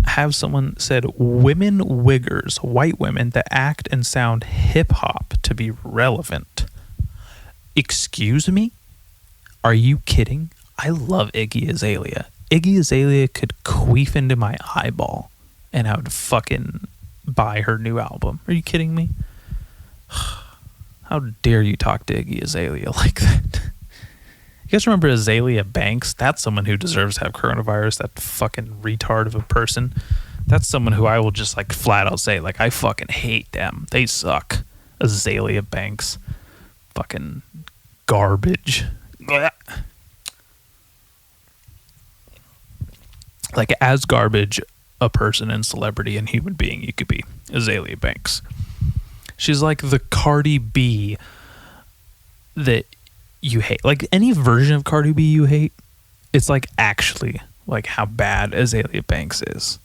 have someone said women wiggers, white women that act and sound hip hop to be relevant. Excuse me? Are you kidding? I love Iggy Azalea. Iggy Azalea could queef into my eyeball and I would fucking buy her new album. Are you kidding me? How dare you talk to Iggy Azalea like that? You guys remember Azalea Banks? That's someone who deserves to have coronavirus. That fucking retard of a person. That's someone who I will just like flat out say, like, I fucking hate them. They suck. Azalea Banks. Fucking garbage. Like, as garbage a person and celebrity and human being you could be. Azalea Banks. She's like the Cardi B that you hate. Like, any version of Cardi B you hate, it's like actually like how bad Azalea Banks is.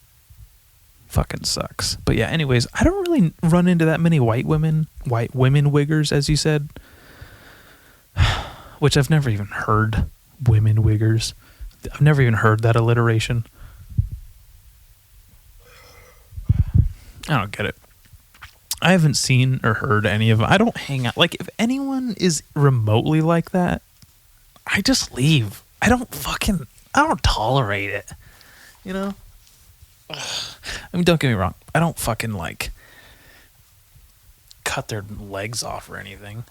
Fucking sucks. But yeah, anyways, I don't really run into that many white women wiggers, as you said. Which I've never even heard. Women wiggers. I've never even heard that alliteration. I don't get it. I haven't seen or heard any of them. I don't hang out. Like, if anyone is remotely like that, I just leave. I don't tolerate it. You know? Ugh. I mean, don't get me wrong. I don't fucking, like, cut their legs off or anything.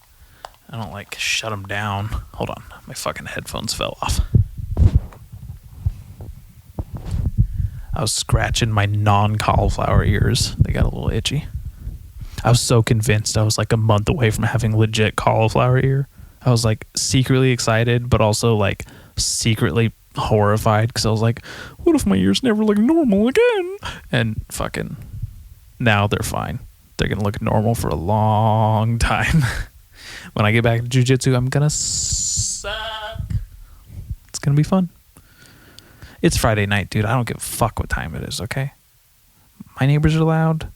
I don't, like, shut them down. Hold on. My fucking headphones fell off. I was scratching my non-cauliflower ears. They got a little itchy. I was so convinced I was like a month away from having legit cauliflower ear. I was like secretly excited, but also like secretly horrified because I was like, what if my ears never look normal again? And fucking now they're fine. They're going to look normal for a long time. When I get back to jiu-jitsu, I'm going to suck. It's going to be fun. It's Friday night, dude. I don't give a fuck what time it is, okay? My neighbors are loud.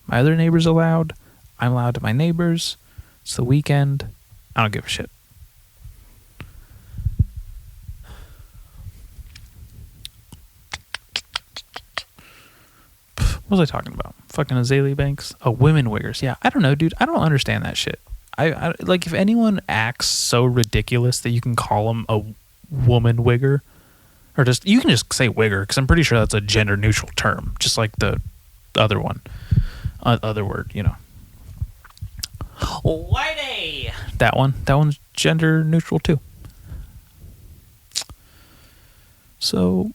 My other neighbors are loud. I'm loud to my neighbors. It's the weekend. I don't give a shit. What was I talking about? Fucking Azalea Banks. Oh, women wiggers. Yeah, I don't know, dude. I don't understand that shit. I like if anyone acts so ridiculous that you can call them a woman wigger, or just you can just say wigger because I'm pretty sure that's a gender neutral term, just like the other one, other word, you know. Whitey. That one's gender neutral too. So,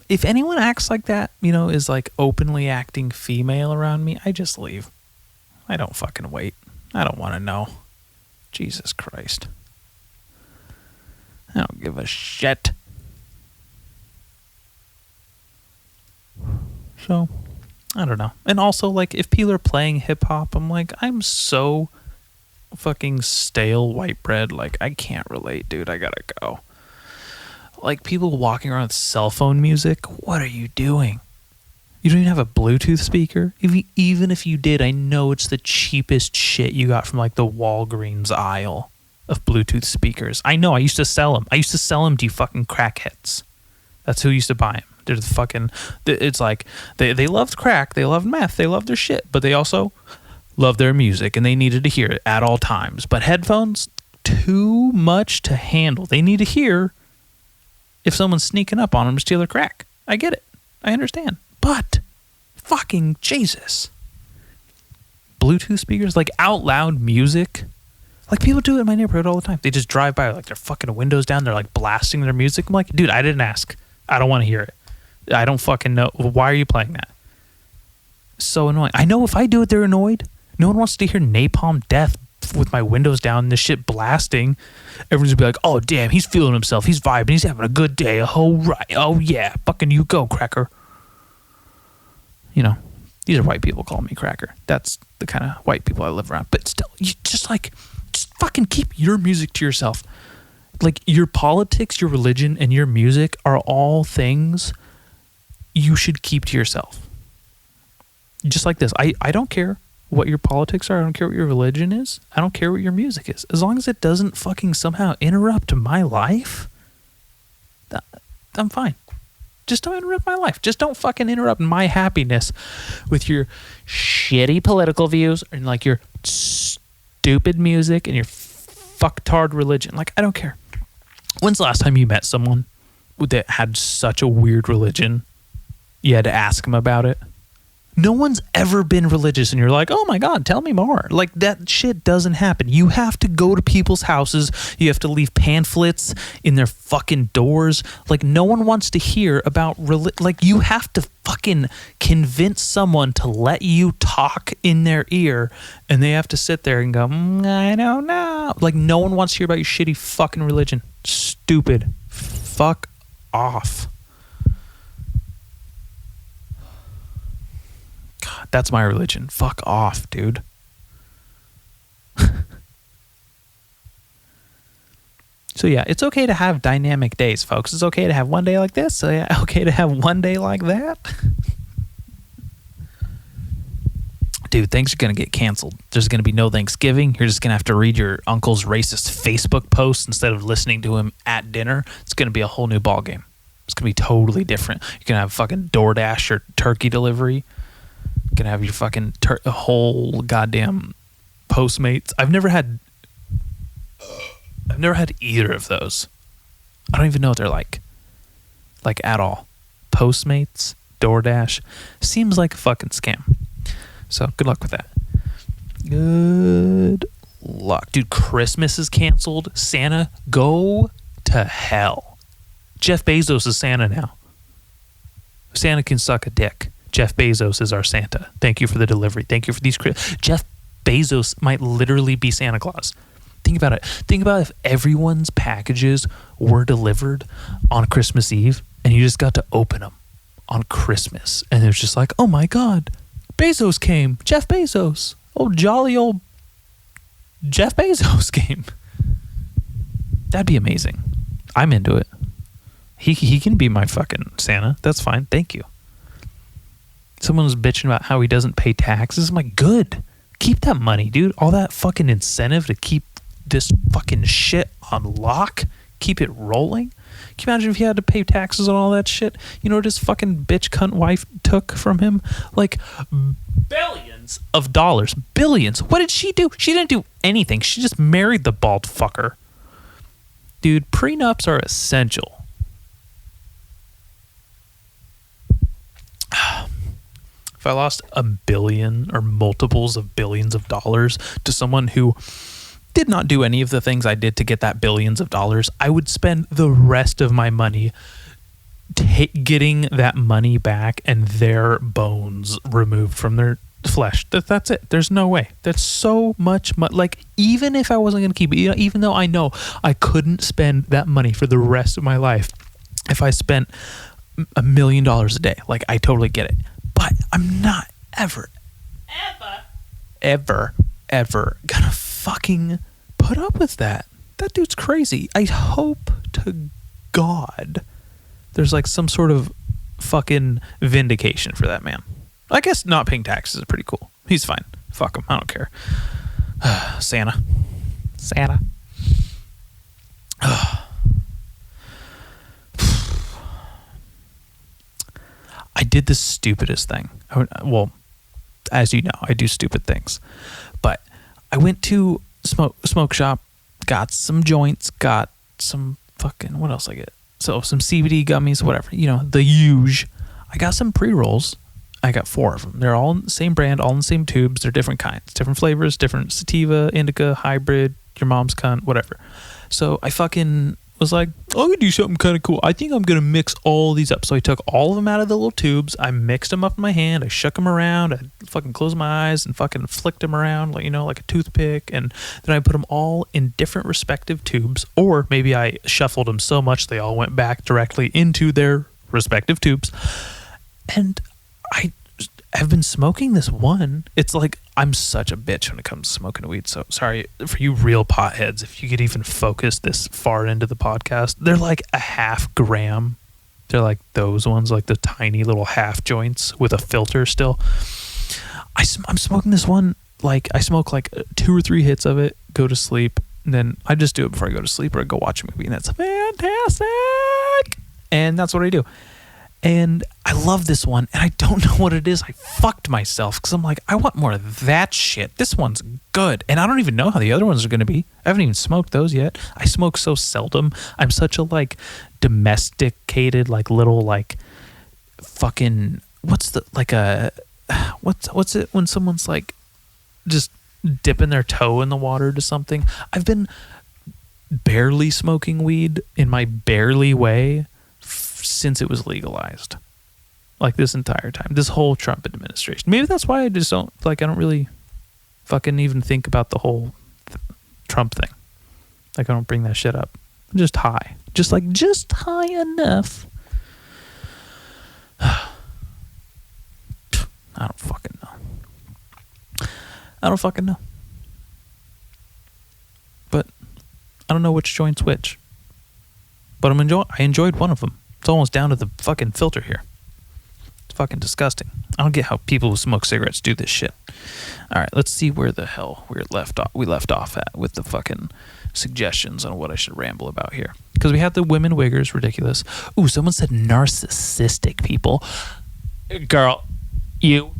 if anyone acts like that, you know, is like openly acting female around me, I just leave. I don't fucking wait. I don't want to know. Jesus Christ. I don't give a shit. So, I don't know. And also, like, if people are playing hip-hop, I'm like, I'm so fucking stale white bread. Like, I can't relate, dude. I gotta go. Like, people walking around with cell phone music, what are you doing? You don't even have a Bluetooth speaker? Even if you did, I know it's the cheapest shit you got from, like, the Walgreens aisle of Bluetooth speakers. I know, I used to sell them. I used to sell them to you fucking crackheads. That's who used to buy them. They're the fucking... It's like, they loved crack, they loved meth, they loved their shit, but they also loved their music, and they needed to hear it at all times. But headphones, too much to handle. They need to hear if someone's sneaking up on them to steal their crack. I get it. I understand. But fucking Jesus. Bluetooth speakers, like out loud music. Like people do it in my neighborhood all the time. They just drive by like their fucking windows down. They're like blasting their music. I'm like, dude, I didn't ask. I don't want to hear it. I don't fucking know. Why are you playing that? So annoying. I know if I do it, they're annoyed. No one wants to hear Napalm Death with my windows down and this shit blasting. Everyone's gonna be like, oh damn, he's feeling himself, he's vibing, he's having a good day. Oh right, oh yeah, fucking you go, cracker. You know, these are white people calling me cracker. That's the kind of white people I live around. But still, you just fucking keep your music to yourself. Like your politics, your religion, and your music are all things you should keep to yourself. Just like this. I don't care what your politics are. I don't care what your religion is. I don't care what your music is. As long as it doesn't fucking somehow interrupt my life, I'm fine. Just don't interrupt my life. Just don't fucking interrupt my happiness with your shitty political views and like your stupid music and your fucktard religion. Like, I don't care. When's the last time you met someone that had such a weird religion? You had to ask them about it. No one's ever been religious and you're like, oh my God, tell me more. Like that shit doesn't happen. You have to go to people's houses. You have to leave pamphlets in their fucking doors. Like no one wants to hear about like you have to fucking convince someone to let you talk in their ear and they have to sit there and go, I don't know. Like no one wants to hear about your shitty fucking religion. Stupid. Fuck off. That's my religion. Fuck off, dude. So yeah, it's okay to have dynamic days, folks. It's okay to have one day like this. So yeah, okay to have one day like that. Dude, things are going to get canceled. There's going to be no Thanksgiving. You're just going to have to read your uncle's racist Facebook posts instead of listening to him at dinner. It's going to be a whole new ballgame. It's going to be totally different. You're going to have fucking DoorDash or turkey delivery. You're going to have your fucking whole goddamn Postmates. I've never had either of those. I don't even know what they're like at all. Postmates, DoorDash, seems like a fucking scam. So good luck with that. Good luck. Dude, Christmas is canceled. Santa, go to hell. Jeff Bezos is Santa now. Santa can suck a dick. Jeff Bezos is our Santa. Thank you for the delivery. Thank you for these. Jeff Bezos might literally be Santa Claus. Think about it. Think about if everyone's packages were delivered on Christmas Eve and you just got to open them on Christmas. And it was just like, oh my God, Bezos came. Jeff Bezos. Oh, jolly old Jeff Bezos came. That'd be amazing. I'm into it. He can be my fucking Santa. That's fine. Thank you. Someone was bitching about how he doesn't pay taxes. I'm like, good. Keep that money, dude. All that fucking incentive to keep this fucking shit on lock. Keep it rolling. Can you imagine if he had to pay taxes on all that shit? You know what his fucking bitch cunt wife took from him? Like billions of dollars. Billions. What did she do? She didn't do anything. She just married the bald fucker. Dude, prenups are essential. If I lost $1 billion or multiples of billions of dollars to someone who did not do any of the things I did to get that billions of dollars, I would spend the rest of my money getting that money back and their bones removed from their flesh. That's it. There's no way. That's so much money. Like, even if I wasn't going to keep it, even though I know I couldn't spend that money for the rest of my life, if I spent $1 million a day, like, I totally get it. But I'm not ever gonna fucking put up with that. That dude's crazy. I hope to God there's like some sort of fucking vindication for that man. I guess not paying taxes is pretty cool. He's fine. Fuck him. I don't care. Santa. I did the stupidest thing. Well, as you know, I do stupid things. But I went to smoke shop, got some joints, got some fucking, what else I get? So some CBD gummies, whatever. You know, the huge. I got some pre-rolls. I got 4 of them. They're all in the same brand, all in the same tubes. They're different kinds, different flavors, different sativa, indica, hybrid, your mom's cunt, whatever. So I fucking was like, I'm going to do something kind of cool. I think I'm going to mix all these up. So I took all of them out of the little tubes. I mixed them up in my hand. I shook them around. I fucking closed my eyes and fucking flicked them around, like, you know, like a toothpick. And then I put them all in different respective tubes. Or maybe I shuffled them so much they all went back directly into their respective tubes. And I have been smoking this one. It's like, I'm such a bitch when it comes to smoking weed. So sorry for you real potheads. If you could even focus this far into the podcast, they're like a half gram. They're like those ones, like the tiny little half joints with a filter still. I'm smoking this one. Like, I smoke like 2 or 3 hits of it, go to sleep. And then I just do it before I go to sleep, or I go watch a movie, and that's fantastic. And that's what I do. And I love this one, and I don't know what it is. I fucked myself because I'm like, I want more of that shit. This one's good. And I don't even know how the other ones are going to be. I haven't even smoked those yet. I smoke so seldom. I'm such a, like, domesticated, like, little, like, fucking, what's it when someone's, like, just dipping their toe in the water to something? I've been barely smoking weed in my barely way since it was legalized, like, this entire time, this whole Trump administration. Maybe that's why I just don't, like, I don't really fucking even think about the whole Trump thing. Like, I don't bring that shit up. I'm just high, just high enough. I don't fucking know. But I don't know which joint's which. But I enjoyed one of them. It's almost down to the fucking filter here. It's fucking disgusting. I don't get how people who smoke cigarettes do this shit. All right, let's see where the hell we left off at with the fucking suggestions on what I should ramble about here. Because we have the women wiggers, ridiculous. Ooh, someone said narcissistic people. Girl, you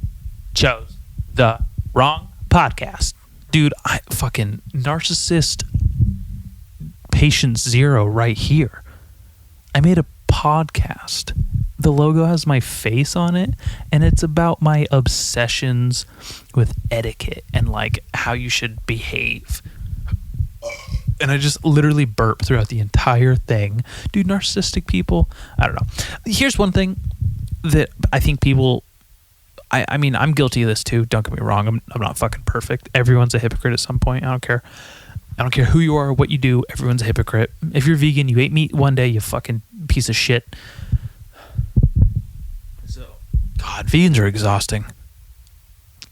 chose the wrong podcast. Dude, I fucking narcissist patient 0 right here. I made a podcast. The logo has my face on it, and it's about my obsessions with etiquette and, like, how you should behave. And I just literally burp throughout the entire thing. Dude, narcissistic people, I don't know. Here's one thing that I think people, I mean, I'm guilty of this too. Don't get me wrong. I'm not fucking perfect. Everyone's a hypocrite at some point. I don't care. I don't care who you are, what you do. Everyone's a hypocrite. If you're vegan, you ate meat one day, you fucking piece of shit. So, God, vegans are exhausting.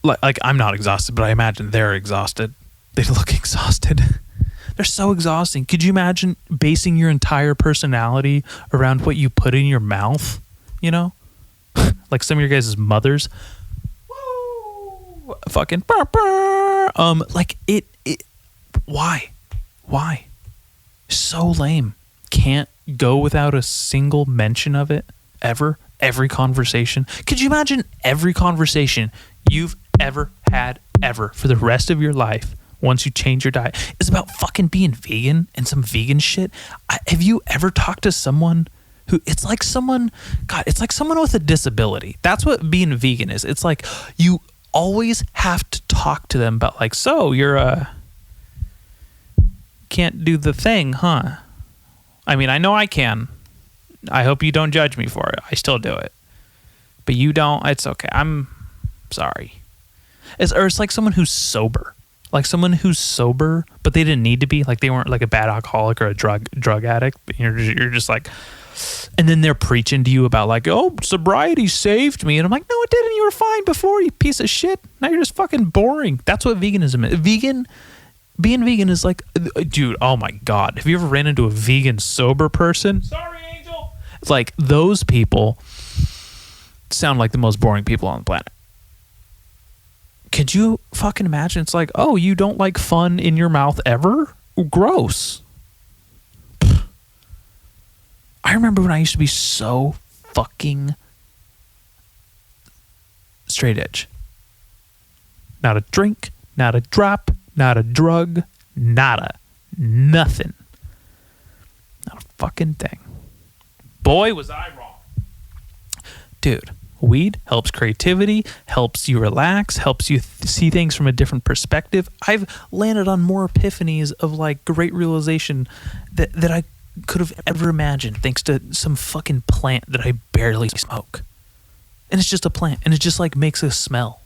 Like, I'm not exhausted, but I imagine they're exhausted. They look exhausted. They're so exhausting. Could you imagine basing your entire personality around what you put in your mouth? You know? Like some of your guys' mothers. Woo! Fucking burr, burr. Like it why? So lame. Can't go without a single mention of it ever? Every conversation? Could you imagine every conversation you've ever had ever for the rest of your life once you change your diet is about fucking being vegan and some vegan shit? Have you ever talked to someone who, it's like someone with a disability. That's what being vegan is. It's like you always have to talk to them about like, so you're can't do the thing, huh? I mean, I know I can. I hope you don't judge me for it. I still do it. But you don't. It's okay. I'm sorry. It's like someone who's sober. Like someone who's sober, but they didn't need to be. Like they weren't like a bad alcoholic or a drug addict. But you're just like, and then they're preaching to you about like, oh, sobriety saved me. And I'm like, no, it didn't. You were fine before, you piece of shit. Now you're just fucking boring. That's what veganism is. Being vegan is like, dude, oh my God. Have you ever ran into a vegan sober person? Sorry, Angel. It's like those people sound like the most boring people on the planet. Could you fucking imagine? It's like, oh, you don't like fun in your mouth ever? Gross. I remember when I used to be so fucking straight edge. Not a drink, not a drop, not a drug, nada. Nothing. Not a fucking thing. Boy, was I wrong. Dude, weed helps creativity, helps you relax, helps you see things from a different perspective. I've landed on more epiphanies of like great realization that I could have ever imagined thanks to some fucking plant that I barely smoke. And it's just a plant, and it just like makes a smell.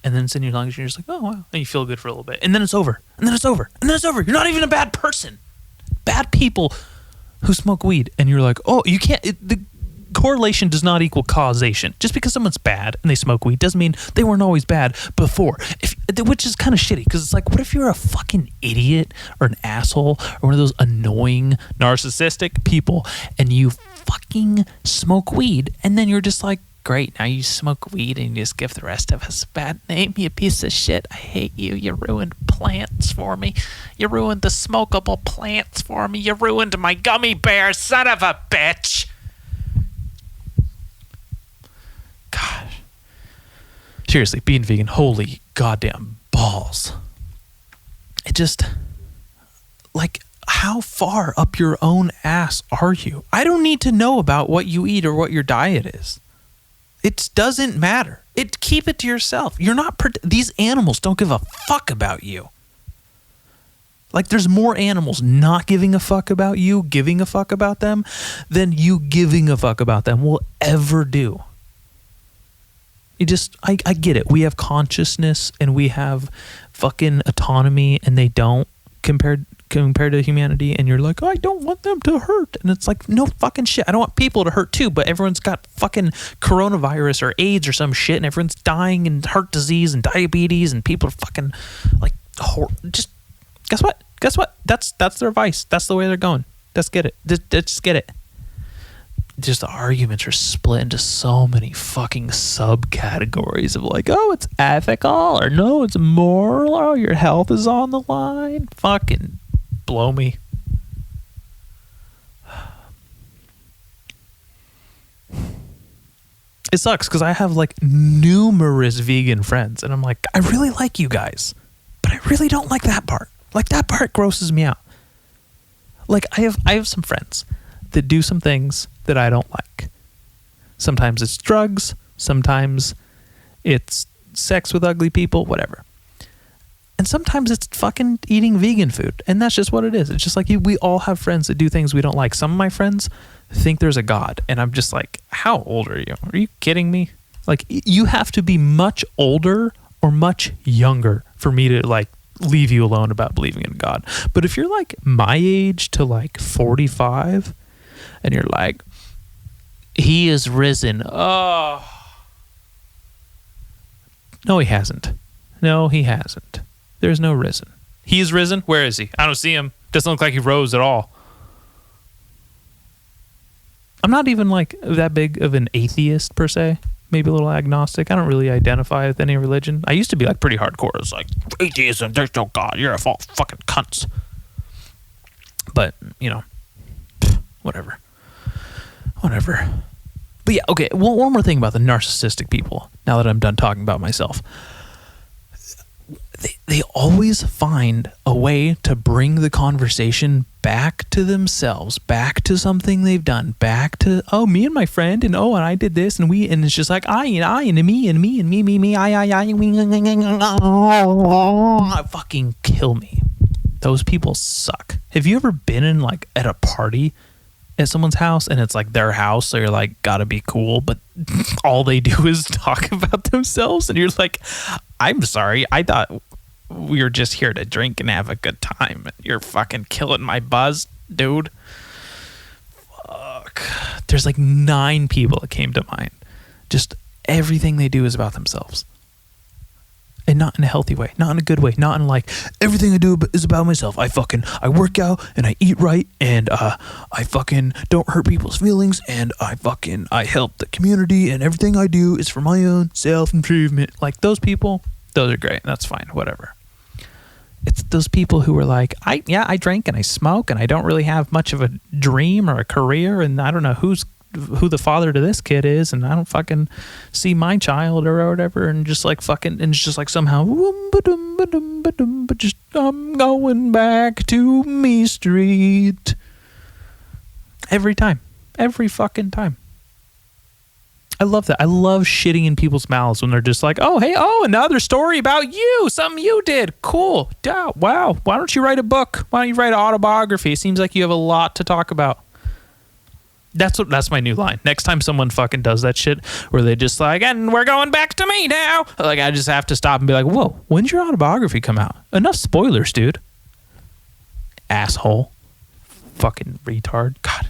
And then it's in your lungs, and you're just like, oh, wow. And you feel good for a little bit. And then it's over. And then it's over. And then it's over. You're not even a bad person. Bad people who smoke weed. And you're like, oh, you can't. The correlation does not equal causation. Just because someone's bad and they smoke weed doesn't mean they weren't always bad before. Which is kind of shitty, because it's like, what if you're a fucking idiot or an asshole or one of those annoying narcissistic people and you fucking smoke weed, and then you're just like, great, now you smoke weed and you just give the rest of us a bad name, you piece of shit. I hate you. You ruined plants for me. You ruined the smokable plants for me. You ruined my gummy bear, son of a bitch. Gosh. Seriously, being vegan, holy goddamn balls. It just, like, how far up your own ass are you? I don't need to know about what you eat or what your diet is. It doesn't matter. Keep it to yourself. You're not. These animals don't give a fuck about you. Like, there's more animals not giving a fuck about you, giving a fuck about them, than you giving a fuck about them will ever do. I get it. We have consciousness and we have fucking autonomy, and they don't compared to humanity. And you're like, oh, I don't want them to hurt. And it's like, no fucking shit. I don't want people to hurt too, but everyone's got fucking coronavirus or AIDS or some shit, and everyone's dying and heart disease and diabetes, and people are fucking like, just guess what? That's their vice. That's the way they're going. Just get it. Just get it. Just the arguments are split into so many fucking subcategories of like, oh, it's ethical, or no, it's moral, oh, your health is on the line. Fucking blow me. It sucks because I have like numerous vegan friends, and I'm like, I really like you guys, but I really don't like that part. Like, that part grosses me out. Like, I have some friends that do some things that I don't like. Sometimes it's drugs, sometimes it's sex with ugly people, whatever. And sometimes it's fucking eating vegan food, and that's just what it is. It's just like we all have friends that do things we don't like. Some of my friends think there's a God, and I'm just like, how old are you? Are you kidding me? Like, you have to be much older or much younger for me to like leave you alone about believing in God. But if you're like my age to like 45, and you're like, he is risen. Oh. No, he hasn't. No, he hasn't. There's no risen. He is risen? Where is he? I don't see him. Doesn't look like he rose at all. I'm not even like that big of an atheist per se. Maybe a little agnostic. I don't really identify with any religion. I used to be like pretty hardcore. It's like, atheism, there's no God. You're a fucking cunt. But, you know, whatever. But yeah, okay, one more thing about the narcissistic people, now that I'm done talking about myself. They always find a way to bring the conversation back to themselves, back to something they've done, back to, oh, me and my friend, and oh, and I did this, and it's just like I and me, I fucking kill me. Those people suck. Have you ever been in like at a party at someone's house and it's like their house, so you're like, gotta be cool, but all they do is talk about themselves, and you're like, I'm sorry, I thought we were just here to drink and have a good time. You're fucking killing my buzz, dude. Fuck. There's like 9 people that came to mind. Just everything they do is about themselves. And not in a healthy way, not in a good way, not in like, everything I do is about myself. I work out and I eat right, and I fucking don't hurt people's feelings, and I help the community, and everything I do is for my own self-improvement. Like those people, those are great. That's fine, whatever. It's those people who are like, I drink and I smoke and I don't really have much of a dream or a career, and I don't know who the father to this kid is, and I don't fucking see my child or whatever, and just like fucking, and it's just like somehow, but just I'm going back to me street every fucking time. I love that. I love shitting in people's mouths when they're just like, oh, hey, another story about you, something you did. Cool. Yeah, wow. Why don't you write a book? Why don't you write an autobiography? It seems like you have a lot to talk about. That's my new line. Next time someone fucking does that shit where they just like, and we're going back to me now. Like, I just have to stop and be like, whoa, when's your autobiography come out? Enough spoilers, dude. Asshole. Fucking retard. God.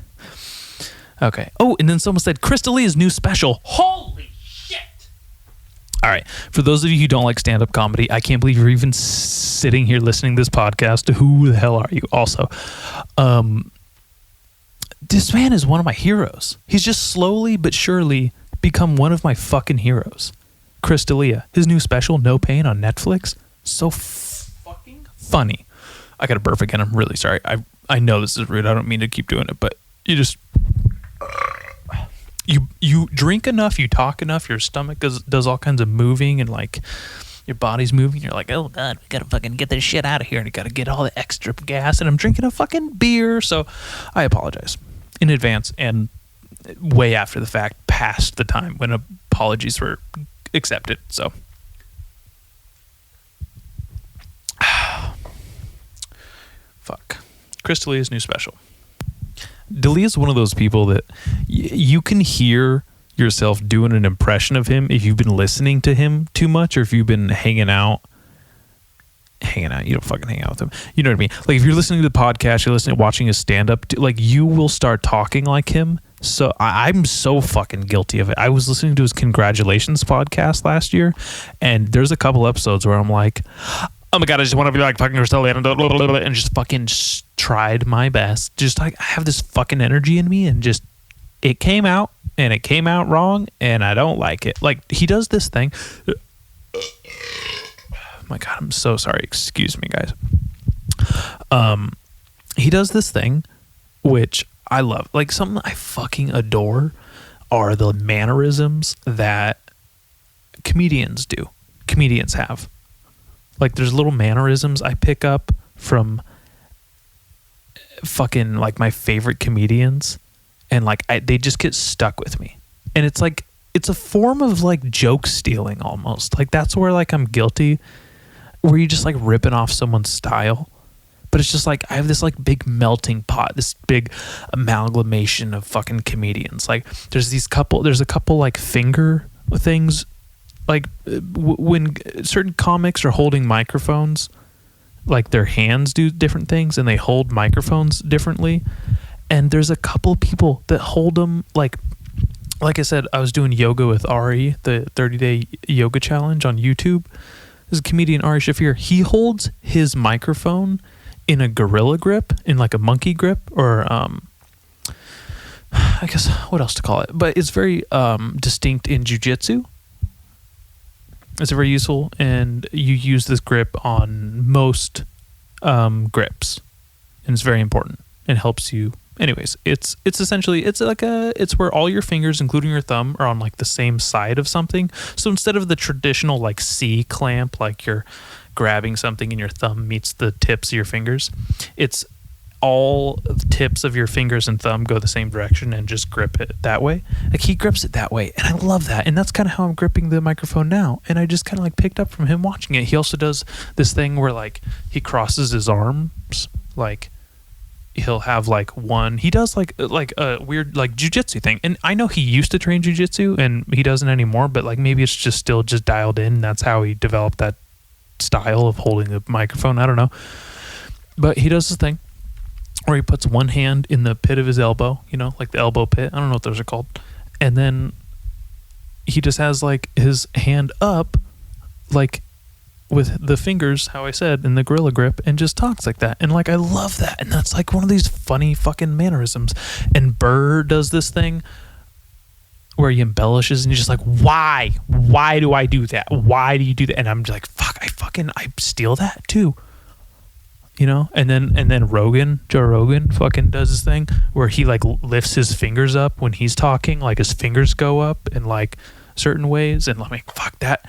Okay. Oh, and then someone said Crystalia's new special. Holy shit. All right. For those of you who don't like stand-up comedy, I can't believe you're even sitting here listening to this podcast. Who the hell are you? Also, this man is one of my heroes. He's just slowly but surely become one of my fucking heroes. Crystalia, his new special, No Pain, on Netflix. So fucking funny. I got a burp again. I'm really sorry. I know this is rude. I don't mean to keep doing it, but you just... You drink enough, you talk enough, your stomach does all kinds of moving, and like your body's moving. You're like, oh God, we gotta fucking get this shit out of here, and you gotta get all the extra gas. And I'm drinking a fucking beer, so I apologize in advance and way after the fact, past the time when apologies were accepted. So fuck. Crystalia's new special. Dalia is one of those people that you can hear yourself doing an impression of him if you've been listening to him too much, or if you've been hanging out. You don't fucking hang out with him. You know what I mean? Like if you're listening to the podcast, you're watching his stand-up, like you will start talking like him. So I'm so fucking guilty of it. I was listening to his Congratulations podcast last year, and there's a couple episodes where I'm like, oh my God, I just want to be like fucking Crystal and just fucking tried my best. Just like I have this fucking energy in me, and just it came out, and it came out wrong, and I don't like it. Like he does this thing. Oh my God, I'm so sorry. Excuse me, guys. He does this thing, which I love. Like something I fucking adore are the mannerisms that comedians do. Comedians have. Like there's little mannerisms I pick up from fucking like my favorite comedians, and like they just get stuck with me. And it's like it's a form of like joke stealing almost. Like that's where like I'm guilty, where you just like ripping off someone's style. But it's just like I have this like big melting pot, this big amalgamation of fucking comedians. Like there's a couple like finger things. Like when certain comics are holding microphones, like their hands do different things and they hold microphones differently. And there's a couple people that hold them like I said, I was doing yoga with Ari, the 30-day yoga challenge on YouTube. There's a comedian, Ari Shafir. He holds his microphone in a gorilla grip, in like a monkey grip, or I guess what else to call it. But it's very distinct in jiu-jitsu. It's very useful, and you use this grip on most grips, and it's very important. It helps you Anyways, it's essentially it's where all your fingers, including your thumb, are on like the same side of something. So instead of the traditional like C clamp, like you're grabbing something and your thumb meets the tips of your fingers, it's all tips of your fingers and thumb go the same direction and just grip it that way. Like he grips it that way, and I love that. And that's kind of how I'm gripping the microphone now. And I just kind of like picked up from him watching it. He also does this thing where like he crosses his arms, like he'll have like one. He does like a weird like jujitsu thing. And I know he used to train jujitsu and he doesn't anymore, but like maybe it's just still just dialed in. That's how he developed that style of holding the microphone. I don't know, but he does this thing where he puts one hand in the pit of his elbow, you know, like the elbow pit. I don't know what those are called. And then he just has like his hand up, like with the fingers, how I said, in the gorilla grip, and just talks like that. And like, I love that. And that's like one of these funny fucking mannerisms. And Burr does this thing where he embellishes and he's just like, why? Why do I do that? Why do you do that? And I'm just like, fuck, I steal that too. You know, and then Joe Rogan fucking does this thing where he like lifts his fingers up when he's talking, like his fingers go up in like certain ways, and I'm like, fuck that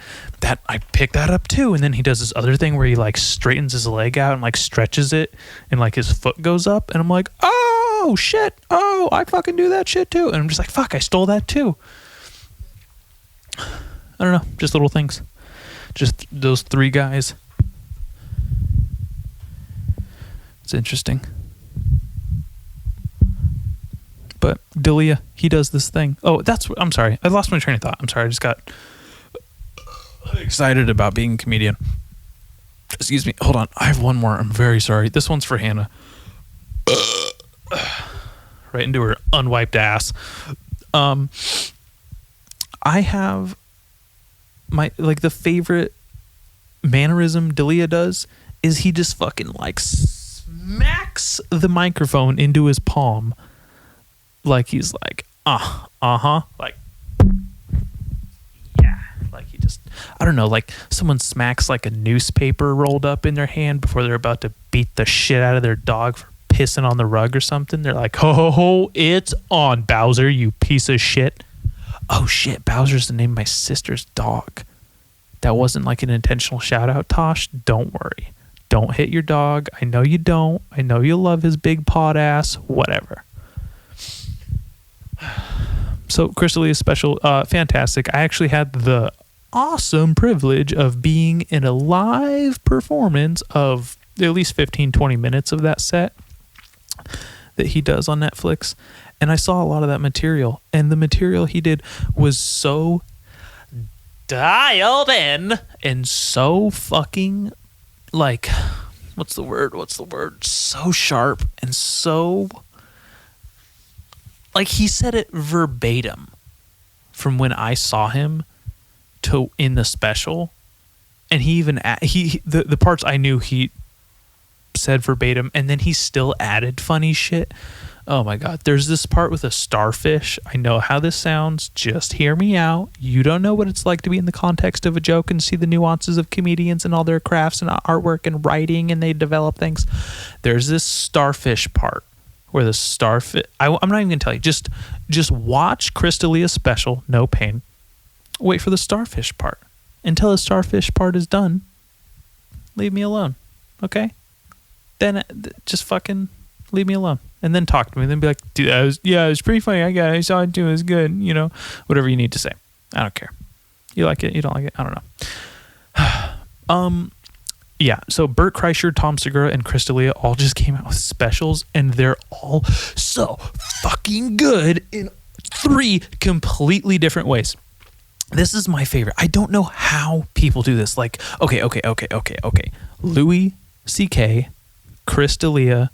I pick that up too. And then he does this other thing where he like straightens his leg out and like stretches it, and like his foot goes up, and I'm like, oh shit, oh I fucking do that shit too. And I'm just like, fuck, I stole that too. I don't know, just little things, just those three guys. It's interesting. But D'Elia, he does this thing. Oh, I'm sorry. I lost my train of thought. I'm sorry. I just got excited about being a comedian. Excuse me. Hold on. I have one more. I'm very sorry. This one's for Hannah. Right into her unwiped ass. I have like the favorite mannerism D'Elia does is he just fucking like smacks the microphone into his palm, like he's like like yeah, like he just, I don't know, like someone smacks like a newspaper rolled up in their hand before they're about to beat the shit out of their dog for pissing on the rug or something. They're like, ho, it's on, Bowser, you piece of shit. Oh shit, Bowser's the name of my sister's dog. That wasn't like an intentional shout out, Tosh. Don't worry. Don't hit your dog. I know you don't. I know you love his big pawed ass. Whatever. So Chris D'Elia special, fantastic. I actually had the awesome privilege of being in a live performance of at least 15, 20 minutes of that set that he does on Netflix. And I saw a lot of that material. And the material he did was so dialed in and so fucking like, what's the word? So sharp and so, like, he said it verbatim from when I saw him to in the special. And he even, the parts I knew he said verbatim, and then he still added funny shit. Oh my God. There's this part with a starfish. I know how this sounds. Just hear me out. You don't know what it's like to be in the context of a joke and see the nuances of comedians and all their crafts and artwork and writing, and they develop things. There's this starfish part where the starfish, I'm not even going to tell you. Just watch Chris D'Elia's special, No Pain. Wait for the starfish part. Until the starfish part is done, leave me alone. Okay? Then just fucking leave me alone. And then talk to me. Then be like, dude, it was pretty funny. I saw it too. It was good. You know, whatever you need to say. I don't care. You like it? You don't like it? I don't know. Yeah. So Bert Kreischer, Tom Segura, and Chris D'Elia all just came out with specials, and they're all so fucking good in 3 completely different ways. This is my favorite. I don't know how people do this. Like, okay. Louis C.K., Chris D'Elia,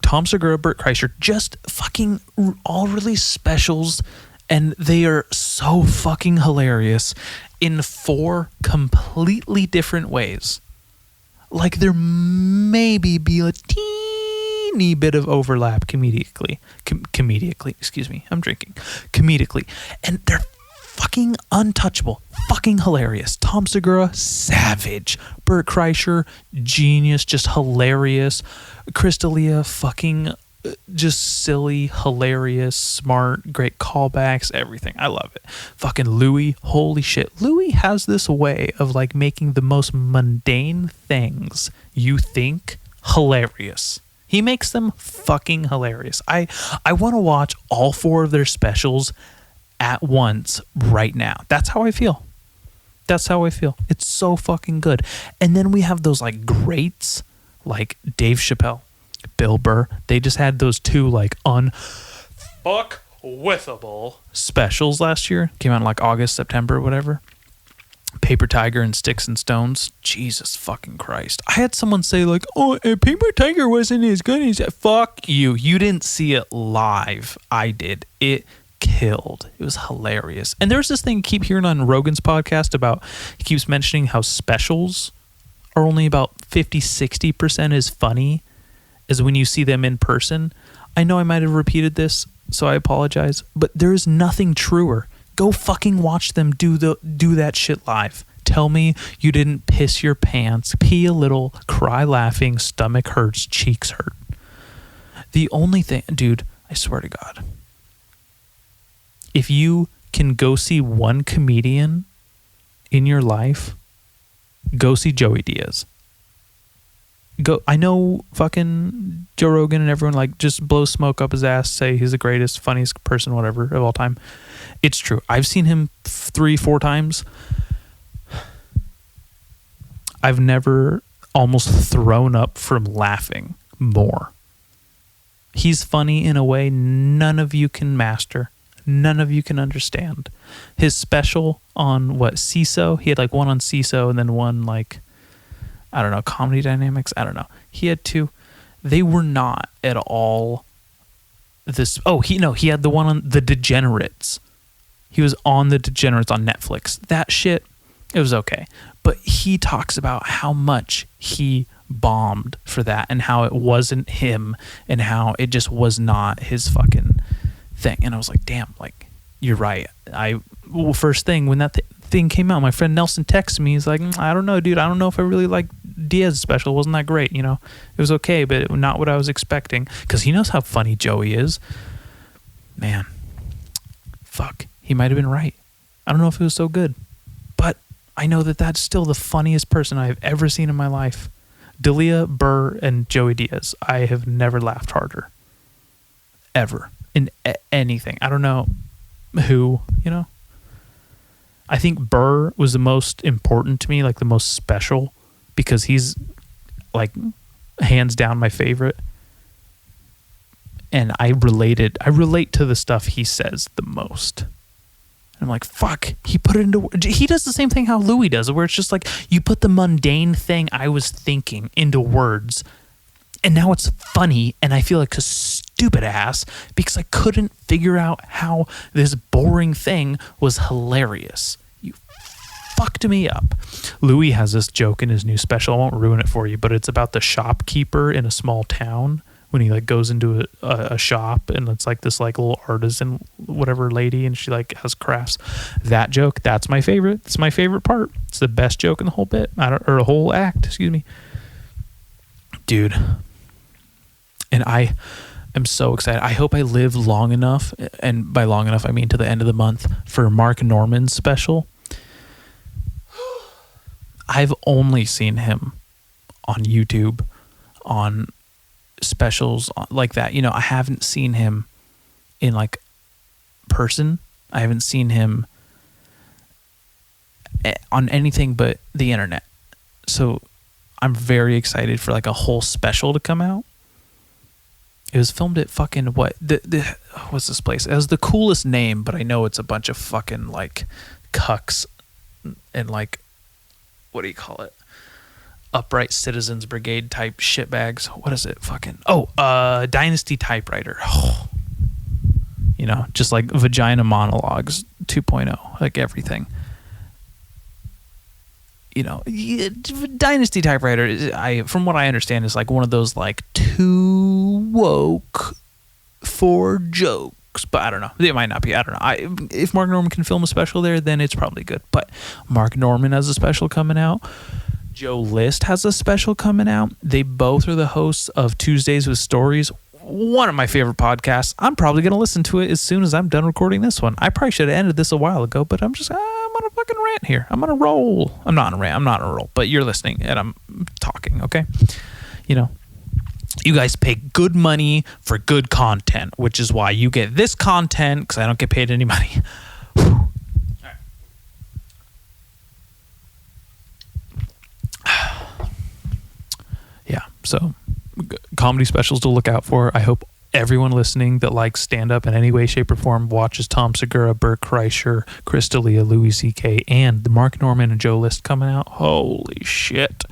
Tom Segura, Bert Kreischer, just fucking all release specials, and they are so fucking hilarious in 4 completely different ways. Like, there maybe be a teeny bit of overlap comedically, and they're fucking untouchable, fucking hilarious. Tom Segura, savage. Bert Kreischer, genius, just hilarious. Chris D'Elia, fucking just silly, hilarious, smart, great callbacks, everything. I love it. Fucking Louis, holy shit. Louis has this way of like making the most mundane things you think hilarious. He makes them fucking hilarious. I want to watch all 4 of their specials at once right now. That's how I feel. That's how I feel. It's so fucking good. And then we have those like greats like Dave Chappelle, Bill Burr. They just had those 2 like unfuckwithable specials last year. Came out in like August, September, whatever. Paper Tiger and Sticks and Stones. Jesus fucking Christ. I had someone say like, oh, Paper Tiger wasn't as good as that. Fuck you. You didn't see it live. I did. It killed. It was hilarious. And there's this thing you keep hearing on Rogan's podcast about, he keeps mentioning how specials are only about 50-60% as funny as when you see them in person. I know I might have repeated this, so I apologize, but there is nothing truer. Go fucking watch them do that shit live. Tell me you didn't piss your pants, pee a little, cry laughing, stomach hurts, cheeks hurt. The only thing, dude, I swear to God, if you can go see one comedian in your life, go see Joey Diaz. Go. I know fucking Joe Rogan and everyone like just blows smoke up his ass, say he's the greatest, funniest person, whatever, of all time. It's true. I've seen him 3-4 times. I've never almost thrown up from laughing more. He's funny in a way none of you can master. None of you can understand. His special on CISO, he had like one on CISO and then one like, I don't know, Comedy Dynamics. I don't know. He had 2. They were not at all this. Oh, he had the one on The Degenerates. He was on The Degenerates on Netflix. That shit, it was okay. But he talks about how much he bombed for that and how it wasn't him and how it just was not his fucking thing. And I was like, damn, like, you're right. First thing when that thing came out, my friend Nelson texted me. He's like, I don't know, dude. I don't know if I really like Diaz's special. It wasn't that great, you know. It was okay, but not what I was expecting. Because he knows how funny Joey is. Man, fuck. He might have been right. I don't know if it was so good. But I know that that's still the funniest person I have ever seen in my life. D'Elia, Burr, and Joey Diaz. I have never laughed harder. Ever. In anything. I don't know who, you know. I think Burr was the most important to me, like the most special, because he's like hands down my favorite. And I relate to the stuff he says the most. And I'm like, fuck, he put it into, he does the same thing how Louis does, where it's just like, you put the mundane thing I was thinking into words, and now it's funny, and I feel like a stupid ass because I couldn't figure out how this boring thing was hilarious. You fucked me up. Louis has this joke in his new special. I won't ruin it for you, but it's about the shopkeeper in a small town when he like goes into a shop and it's like this like little artisan whatever lady and she like has crafts. That joke, that's my favorite. It's my favorite part. It's the best joke in the whole bit, or the whole act, excuse me. Dude. And I am so excited. I hope I live long enough, and by long enough I mean to the end of the month, for Mark Norman's special. I've only seen him on YouTube, on specials like that. You know, I haven't seen him in like person. I haven't seen him on anything but the internet. So I'm very excited for like a whole special to come out. It was filmed at fucking what's this place? It has the coolest name, but I know it's a bunch of fucking like cucks and like, what do you call it? Upright Citizens Brigade type shitbags. What is it? Fucking Dynasty Typewriter. Oh. You know, just like Vagina Monologues 2.0, like everything. You know, Dynasty Typewriter is, from what I understand, is like one of those like too woke for jokes, but I don't know. It might not be. I don't know. If Mark Norman can film a special there, then it's probably good. But Mark Norman has a special coming out. Joe List has a special coming out. They both are the hosts of Tuesdays with Stories. one of my favorite podcasts. I'm probably going to listen to it as soon as I'm done recording this one. I probably should have ended this a while ago, but I'm on a fucking rant here. I'm on a roll. I'm not on a rant. I'm not on a roll, but you're listening and I'm talking, okay? You know, you guys pay good money for good content, which is why you get this content, because I don't get paid any money. Yeah, so comedy specials to look out for. I hope everyone listening that likes stand-up in any way, shape, or form watches Tom Segura, Bert Kreischer, Chris D'Elia, Louis C.K., and the Mark Norman and Joe List coming out. Holy shit.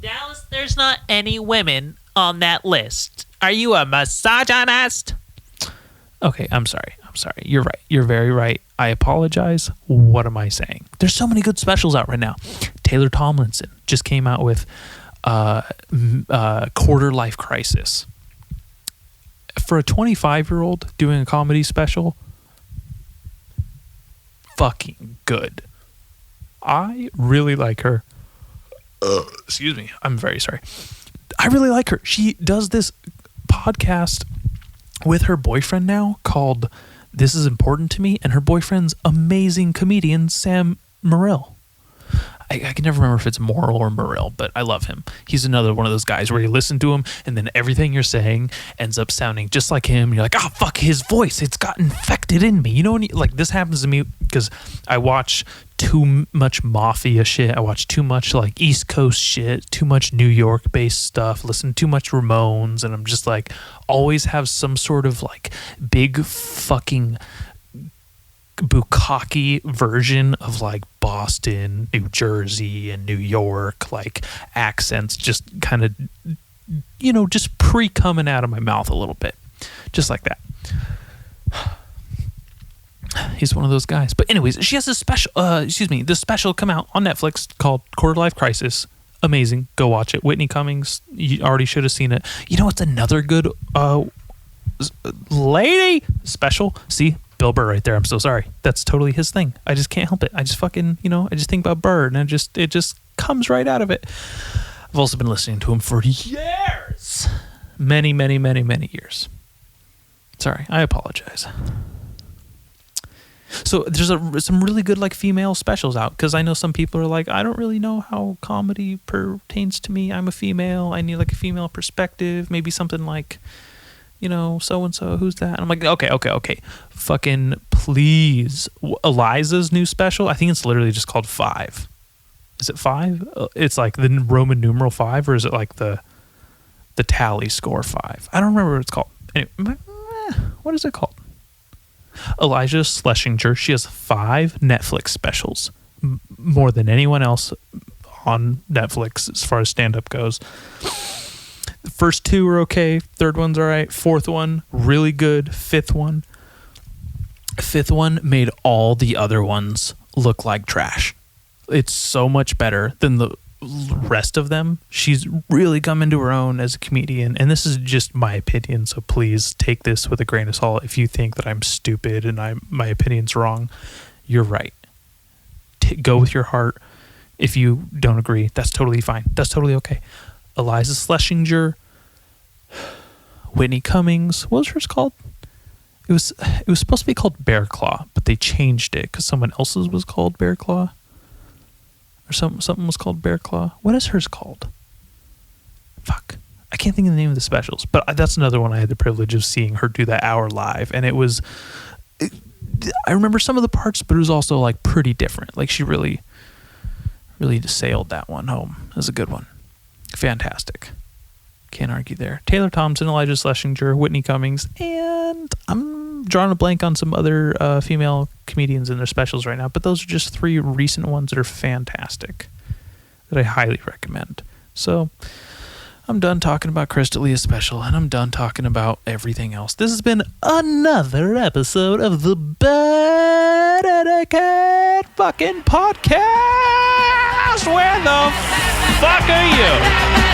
Dallas, there's not any women on that list. Are you a misogynist? Okay, I'm sorry. You're right. You're very right. I apologize. What am I saying? There's so many good specials out right now. Taylor Tomlinson just came out with Quarter Life Crisis. For a 25-year-old doing a comedy special, fucking good. I really like her. Excuse me. I'm very sorry. I really like her. She does this podcast with her boyfriend now called This Is Important to Me, and her boyfriend's amazing comedian, Sam Morril. I can never remember if it's Morrill or Morrill, but I love him. He's another one of those guys where you listen to him and then everything you're saying ends up sounding just like him. You're like, oh, fuck, his voice. It's got infected in me. You know, when like this happens to me because I watch too much Mafia shit. I watch too much like East Coast shit, too much New York based stuff, listen to too much Ramones. And I'm just like, always have some sort of like big fucking bukkake version of like Boston, New Jersey, and New York like accents, just kind of, you know, just coming out of my mouth a little bit, just like that. He's one of those guys. But anyways, she has this special come out on Netflix called Quarter Life Crisis. Amazing. Go watch it. Whitney Cummings, you already should have seen it. You know what's another good lady special? See, Bill Burr right there. I'm so sorry. That's totally his thing. I just can't help it. I just fucking, you know, I just think about Burr and it just comes right out of it. I've also been listening to him for years. Many, many, many, many years. Sorry. I apologize. So there's some really good like female specials out because I know some people are like, I don't really know how comedy pertains to me. I'm a female. I need like a female perspective. Maybe something like, you know, so-and-so, who's that? And I'm like, okay. Fucking please. Eliza's new special, I think it's literally just called 5. Is it 5? It's like the Roman numeral 5, or is it like the tally score 5? I don't remember what it's called. Anyway, what is it called? Elijah Schlesinger, she has 5 Netflix specials. More than anyone else on Netflix as far as stand-up goes. The first 2 are okay. 3rd one's all right. 4th one, really good. 5th one made all the other ones look like trash. It's so much better than the rest of them. She's really come into her own as a comedian, and this is just my opinion, so please take this with a grain of salt. If you think that I'm stupid and my opinion's wrong, you're right. Go with your heart. If you don't agree, that's totally fine. That's totally okay. Eliza Schlesinger, Whitney Cummings. What was hers called? It was supposed to be called Bear Claw, but they changed it because someone else's was called Bear Claw, or something was called Bear Claw. What is hers called? Fuck, I can't think of the name of the specials. But that's another one I had the privilege of seeing her do that hour live, and I remember some of the parts, but it was also like pretty different. Like she really sailed that one home. It was a good one. Fantastic. Can't argue there. Taylor Thompson, Elijah Schlesinger, Whitney Cummings, and I'm drawing a blank on some other female comedians in their specials right now, but those are just 3 recent ones that are fantastic that I highly recommend. So I'm done talking about Chris D'Elia's special, and I'm done talking about everything else. This has been another episode of the Bad Etiquette fucking podcast. Where the fuck are you?